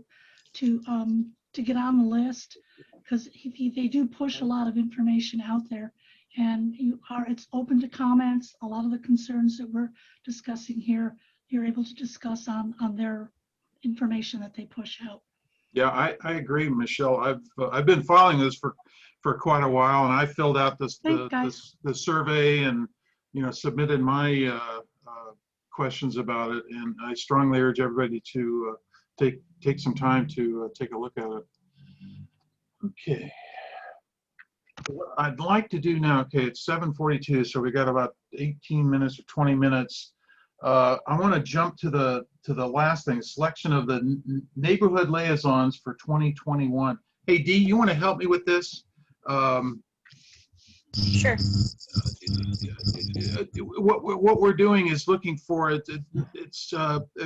to get on the list, because they do push a lot of information out there. And it's open to comments. A lot of the concerns that we're discussing here, you're able to discuss on their information that they push out. Yeah, I agree, Michelle. I've been following this for quite a while, and I filled out the survey and submitted my questions about it, and I strongly urge everybody to take some time to take a look at it. Okay. What I'd like to do now, okay, it's 7:42, so we got about 18 minutes or 20 minutes. I want to jump to the last thing, selection of the neighborhood liaisons for 2021. Hey, Dee, you want to help me with this? Sure. What we're doing is looking for it's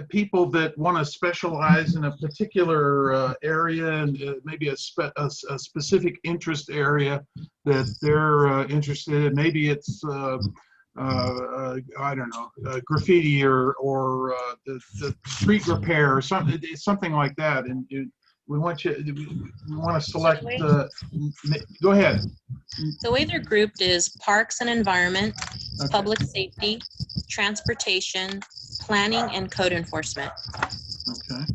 people that want to specialize in a particular area, and maybe a specific interest area that they're interested in. Maybe it's I don't know, graffiti or the street repair or something like that. And we want to select. Go ahead. The way they're grouped is parks and environment, Okay. public safety, transportation, planning, and code enforcement. Okay.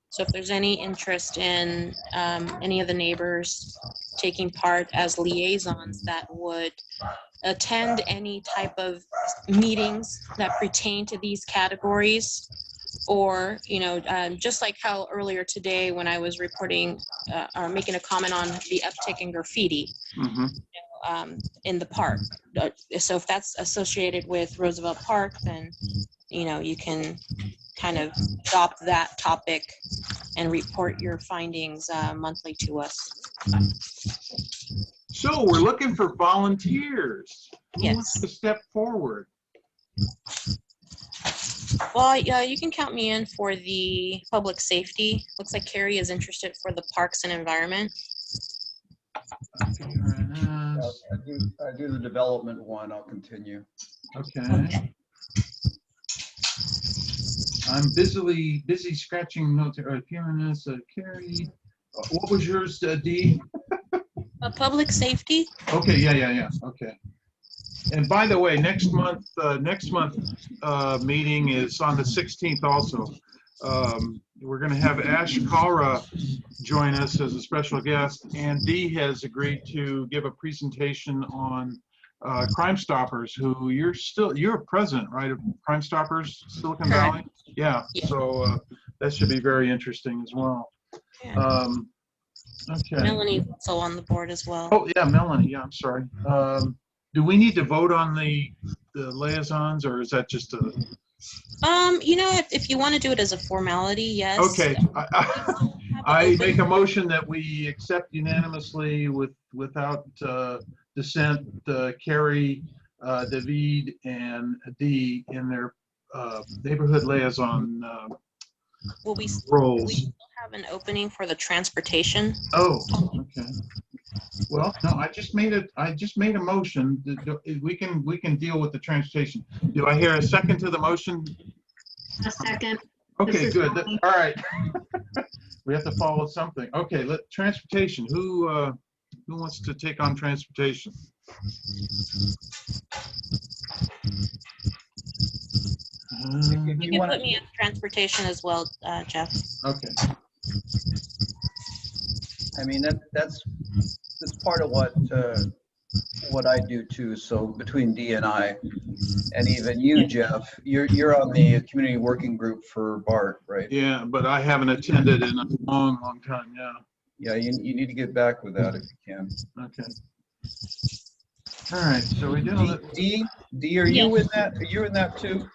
So if there's any interest in any of the neighbors taking part as liaisons that would attend any type of meetings that pertain to these categories, or just like how earlier today when I was reporting or making a comment on the uptick in graffiti in the park. So if that's associated with Roosevelt Park, then you can kind of adopt that topic and report your findings monthly to us. So we're looking for volunteers. Who wants to step forward? Well, yeah, you can count me in for the public safety. Looks like Carrie is interested for the parks and environment. I do the development one. I'll continue. Okay. I'm busy scratching notes. Carrie. What was yours, Dee? Public safety. Okay. Yeah. Okay. And by the way, next month meeting is on the 16th also. We're going to have Ash Kalra join us as a special guest, and Dee has agreed to give a presentation on Crime Stoppers, who you're president, right, of Crime Stoppers Silicon Valley? Yeah. So that should be very interesting as well. Okay. Melanie's also on the board as well. Oh, yeah, Melanie, yeah, I'm sorry. Do we need to vote on the liaisons, or is that just a? You know, if you want to do it as a formality, yes. Okay, I make a motion that we accept unanimously without dissent, Carrie, David, and Dee in their neighborhood liaison Will we roles. still have an opening for the transportation? Oh, okay. Well, no, I just made a motion. We can deal with the transportation. Do I hear a second to the motion? A second. Okay, good. All right. We have to follow something. Okay, transportation. Who wants to take on transportation? You can put me in transportation as well, Jeff. Okay. I mean, that's part of what I do too. So between Dee and I, and even you, Jeff, you're on the community working group for BART, right? Yeah, but I haven't attended in a long time. Yeah. Yeah, you need to get back with that if you can. Okay. All right. So we did it. Dee, are you in that? Are you in that too?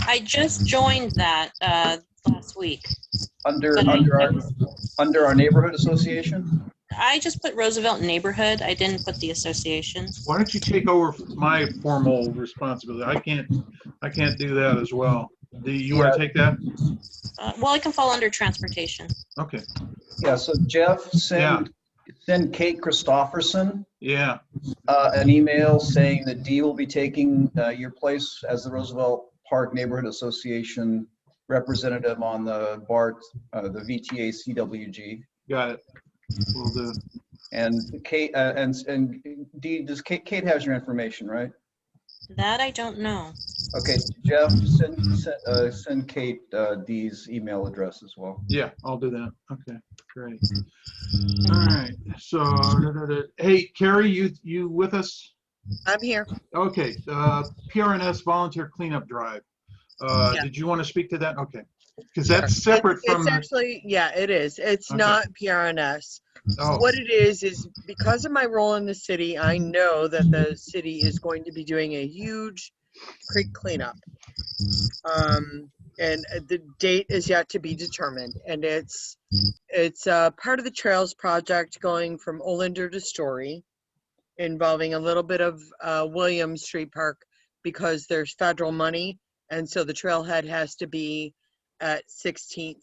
I just joined that last week. Under our neighborhood association? I just put Roosevelt neighborhood. I didn't put the association. Why don't you take over my formal responsibility? I can't do that as well. Do you want to take that? Well, I can fall under transportation. Okay. Yeah. So Jeff, send Kate Christopherson. Yeah. An email saying that Dee will be taking your place as the Roosevelt Park Neighborhood Association representative on the BART, the VTA CWG. Got it. Will do. And Kate and Dee, does Kate has your information, right? That I don't know. Okay, Jeff, send Kate Dee's email address as well. Yeah, I'll do that. Okay, great. All right. So, hey, Carrie, you with us? I'm here. Okay. PRNS volunteer cleanup drive. Yeah. Did you want to speak to that? Okay. Because that's separate from. It's actually, yeah, it is. It's Okay. not PRNS. Oh. What it is because of my role in the city, I know that the city is going to be doing a huge creek cleanup. And the date is yet to be determined. And it's part of the Trails project going from Olander to Story, involving a little bit of Williams Street Park because there's federal money. And so the trailhead has to be at 16th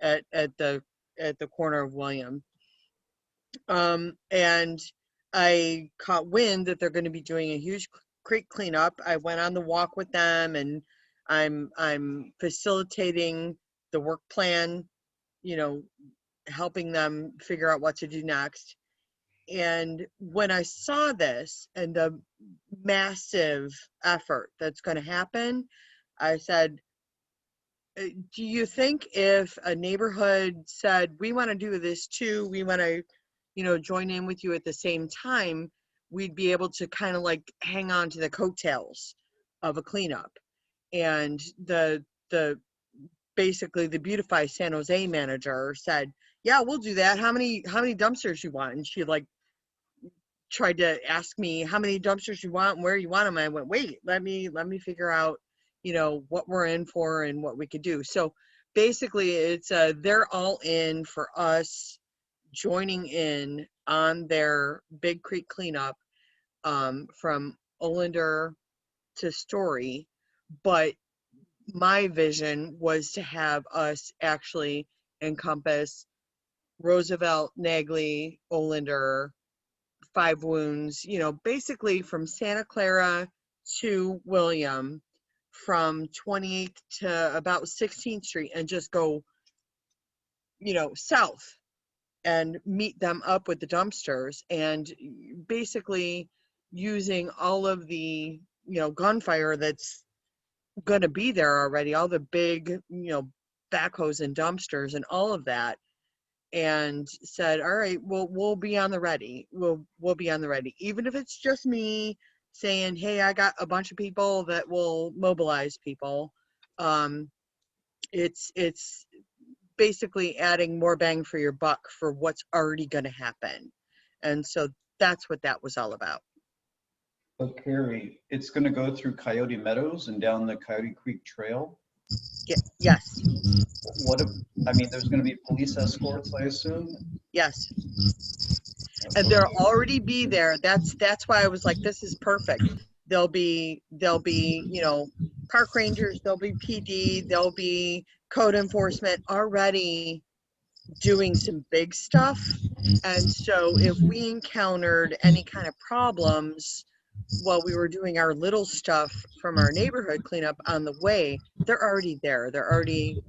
at the corner of William. And I caught wind that they're going to be doing a huge creek cleanup. I went on the walk with them, and I'm facilitating the work plan, helping them figure out what to do next. And when I saw this and the massive effort that's going to happen, I said, do you think if a neighborhood said, we want to do this too, we want to, join in with you at the same time, we'd be able to kind of like hang on to the coattails of a cleanup? And basically the Beautify San Jose manager said, yeah, we'll do that. How many dumpsters you want? And she tried to ask me how many dumpsters you want and where you want them. I went, wait, let me figure out, what we're in for and what we could do. So basically it's they're all in for us joining in on their Big Creek cleanup from Olander to Story. But my vision was to have us actually encompass Roosevelt, Nagley, Olander, Five Wounds, basically from Santa Clara to William, from 28th to about 16th Street, and just go, south and meet them up with the dumpsters, and basically using all of the, gunfire that's going to be there already, all the big, backhoes and dumpsters and all of that. And said, all right, we'll be on the ready. We'll be on the ready. Even if it's just me saying, hey, I got a bunch of people that will mobilize people. It's basically adding more bang for your buck for what's already going to happen. And so that's what that was all about. So Carrie, it's going to go through Coyote Meadows and down the Coyote Creek Trail. Yes. What if, I mean, there's going to be police escorts, I assume? Yes. And they'll already be there. That's why I was like, this is perfect. There'll be, you know, park rangers, there'll be PD, there'll be code enforcement already doing some big stuff. And so if we encountered any kind of problems while we were doing our little stuff from our neighborhood cleanup on the way, they're already there. They're already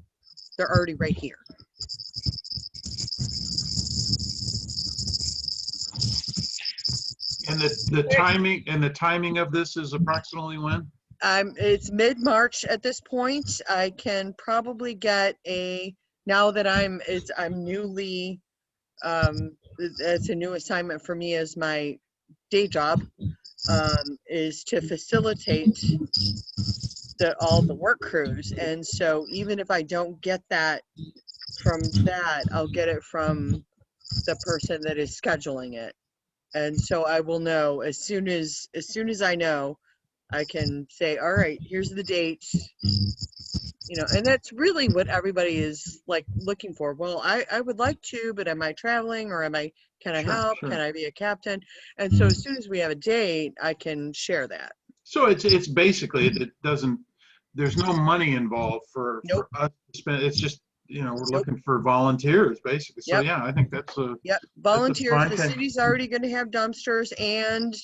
right here. And the timing of this is approximately when? It's mid-March at this point. I can probably get now that I'm newly, it's a new assignment for me as my day job, is to facilitate all the work crews. And so even if I don't get that from that, I'll get it from the person that is scheduling it. And so I will know as soon as I know, I can say, all right, here's the dates, you know, and that's really what everybody is like looking for. Well, I would like to, but am I traveling, or can I help? Sure. Can I be a captain? And so as soon as we have a date, I can share that. So it's basically, there's no money involved for us to spend. It's just, you know, we're looking for volunteers basically. So yeah, I think that's a volunteers. That's a The fine city's already going to have dumpsters, and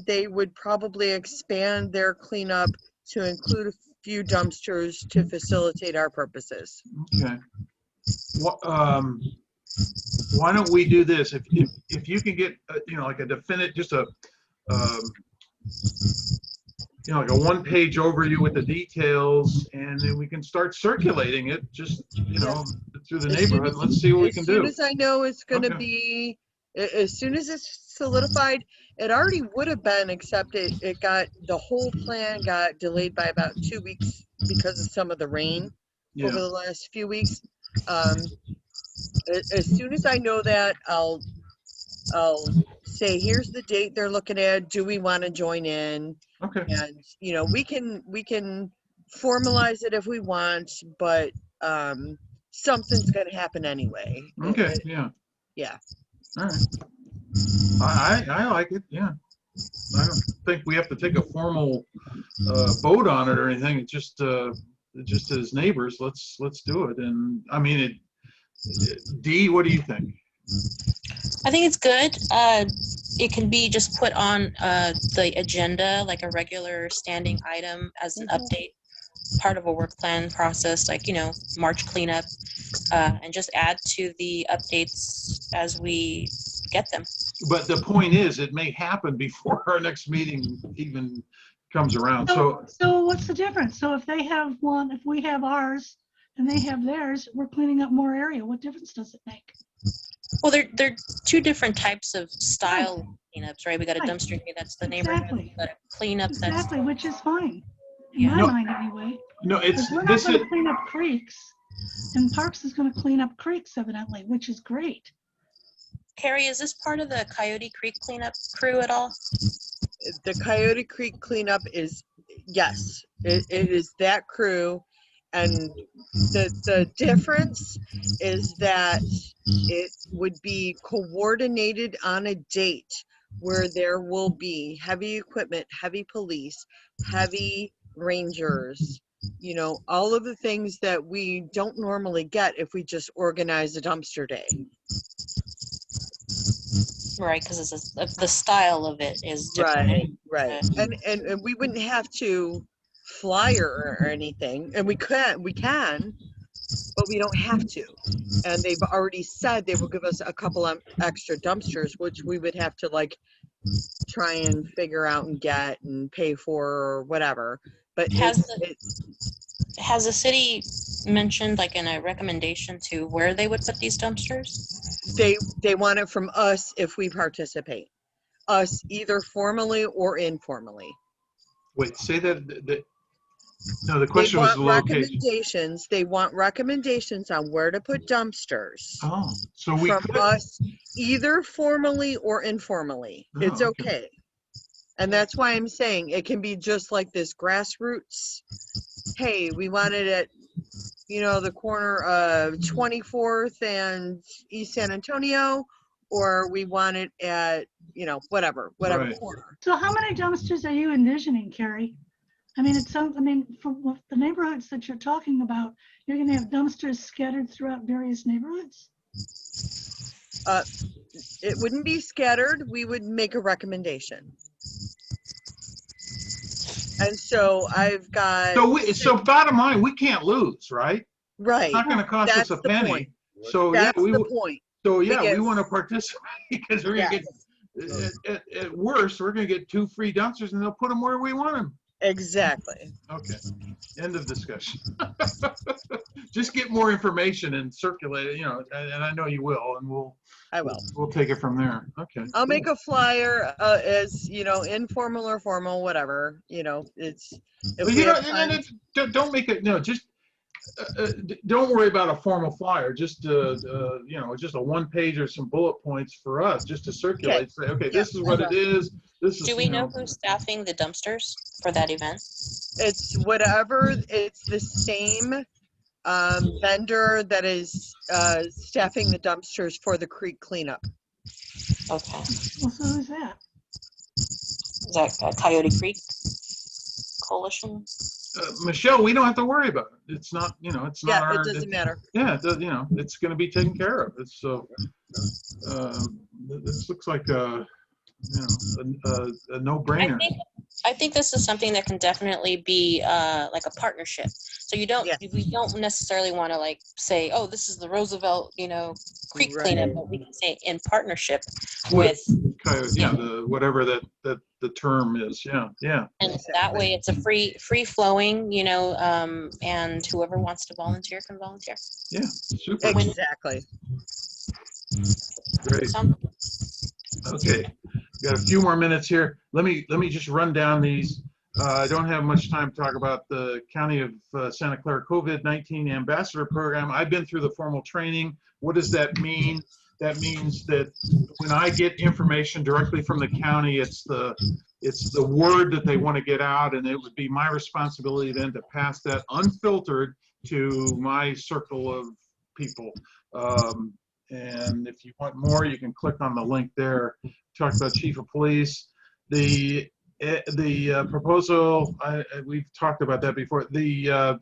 they would probably expand their cleanup to include a few dumpsters to facilitate our purposes. Okay. Why don't we do this? If you can get you know, like a definite, just a you know, like a one-page overview with the details, and then we can start circulating it, just, you know, through the neighborhood. Let's see what we can do. As soon as I know it's going to be, as soon as it's solidified, it already would have been, except it got, the whole plan got delayed by about 2 weeks because of some of the rain over the last few weeks. As soon as I know that, I'll say, here's the date they're looking at. Do we want to join in? Okay. And, you know, we can formalize it if we want, but something's going to happen anyway. Okay. Yeah. All right. I like it. Yeah. I don't think we have to take a formal vote on it or anything. It's just as neighbors, let's do it. And I mean, Dee, what do you think? I think it's good. It can be just put on the agenda, like a regular standing item as an update, part of a work plan process, like, you know, March cleanup, and just add to the updates as we get them. But the point is, it may happen before our next meeting even comes around. So what's the difference? So if they have one, if we have ours and they have theirs, we're cleaning up more area. What difference does it make? Well, they're two different types of style cleanups, right? We got a dumpster here, that's the neighborhood. We got a cleanup, that's which is fine in my mind anyway. No, we're not going to clean up creeks, and Parks is going to clean up creeks evidently, which is great. Carrie, is this part of the Coyote Creek cleanup crew at all? The Coyote Creek cleanup is, yes, it is that crew. And the difference is that it would be coordinated on a date where there will be heavy equipment, heavy police, heavy rangers, you know, all of the things that we don't normally get if we just organize a dumpster day. Right, because the style of it is different. Right. And we wouldn't have to flyer or anything, and we can, but we don't have to. And they've already said they will give us a couple of extra dumpsters, which we would have to like try and figure out and get and pay for or whatever. But has the city mentioned, like, in a recommendation to where they would put these dumpsters? They want it from us if we participate, us either formally or informally. Wait, say that No, the They question was want the location. recommendations. They want recommendations on where to put dumpsters Oh, so we from could. us, either formally or informally. Oh, It's okay. okay. And that's why I'm saying it can be just like this grassroots. Hey, we want it at, the corner of 24th and East San Antonio, or we want it at, whatever Right. corner. So how many dumpsters are you envisioning, Carrie? I mean, from the neighborhoods that you're talking about, you're gonna have dumpsters scattered throughout various neighborhoods? It wouldn't be scattered. We would make a recommendation. And so I've got. So bottom line, we can't lose, right? Right. It's not going to cost us a penny. Point. So that's yeah, the point. So yeah, we want to participate because we're going to get, at worst, we're going to get 2 free dumpsters and they'll put them where we want them. Exactly. Okay. End of discussion. Just get more information and circulate it, and I know you will, and I will. We'll take it from there. Okay. I'll make a flyer as, informal or formal, whatever, it's. Don't make it, just don't worry about a formal flyer. Just just a 1 page or some bullet points for us, just to circulate. Say, okay, this is what it is. This is. Do we know who's staffing the dumpsters for that event? It's whatever. It's the same vendor that is staffing the dumpsters for the creek cleanup. Okay. Well, so who's that? Is that Coyote Creek Coalition? Michelle, we don't have to worry about it. It's not, it's not our. It doesn't matter. Yeah, it's going to be taken care of. It's so. This looks like a no-brainer. I think this is something that can definitely be like a partnership. So we don't necessarily want to say, oh, this is the Roosevelt, creek cleanup, but we can say in partnership with whatever that the term is. Yeah. And that way it's a free flowing, and whoever wants to volunteer can volunteer. Yeah, super. Exactly. Great. Okay, got a few more minutes here. Let me just run down these. I don't have much time to talk about the County of Santa Clara COVID-19 Ambassador Program. I've been through the formal training. What does that mean? That means that when I get information directly from the county, it's the word that they want to get out, and it would be my responsibility then to pass that unfiltered to my circle of people. And if you want more, you can click on the link there. Talk about Chief of Police. The proposal, we've talked about that before. The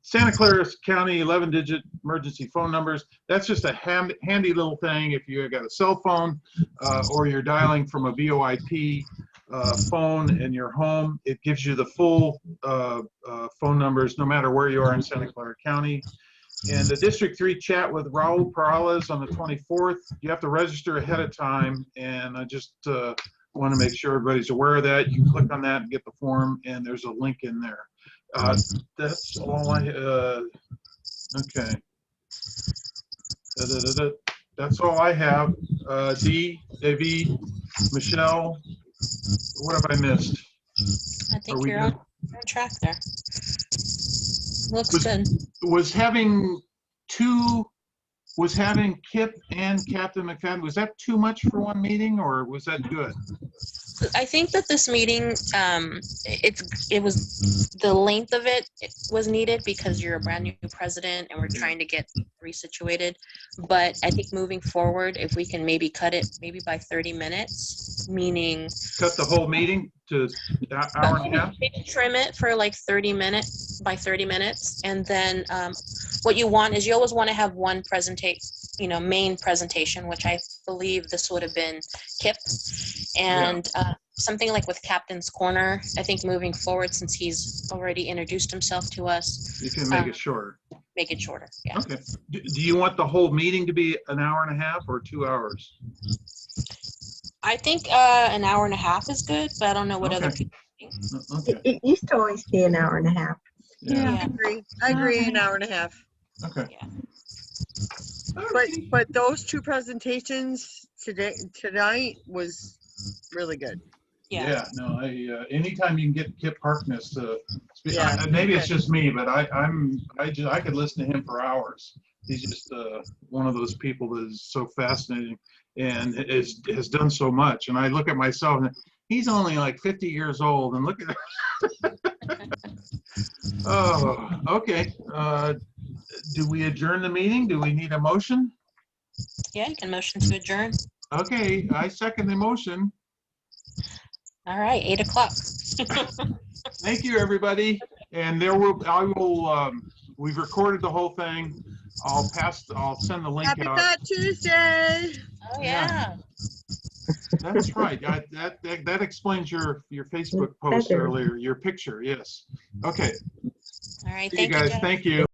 Santa Clara County 11-digit emergency phone numbers, that's just a handy little thing if you got a cell phone or you're dialing from a VoIP phone in your home. It gives you the full phone numbers no matter where you are in Santa Clara County. And the District 3 chat with Raul Perales on the 24th, you have to register ahead of time, and I just want to make sure everybody's aware of that. You can click on that and get the form, and there's a link in there. That's all okay. That's all I have. David, Michelle, what have I missed? I think you're on track there. Looks good. Was having Kip and Captain McFadden, was that too much for one meeting, or was that good? I think that this meeting, it was the length of it was needed because you're a brand new president and we're trying to get resituated. But I think moving forward, if we can maybe cut it maybe by 30 minutes, meaning cut the whole meeting to an hour and a half. Trim it for like 30 minutes by 30 minutes, and then what you want is you always want to have one main presentation, which I believe this would have been Kip. And something like with Captain's Corner, I think moving forward, since he's already introduced himself to us. You can make it shorter. Make it shorter, yeah. Okay. Do you want the whole meeting to be an hour and a half or 2 hours? I think an hour and a half is good, but I don't know what other people think. Okay. It used to always be an hour and a half. Yeah. I agree, an hour and a half. Okay. Yeah. But those two presentations tonight was really good. Yeah, no, anytime you can get Kip Harkness to speak, Yeah, maybe it's okay. just me, but I could listen to him for hours. He's just one of those people that is so fascinating and has done so much. And I look at myself and he's only like 50 years old, and look at Oh, okay. Do we adjourn the meeting? Do we need a motion? Yeah, you can motion to adjourn. Okay, I second the motion. All right, 8 o'clock. Thank you, everybody. And we've recorded the whole thing. I'll send the link Happy out. Fat Tuesday. Oh, yeah. That's right. That explains your Facebook post earlier, your picture. Yes. Okay. All right, See you thank you, guys. Jeff. Thank you.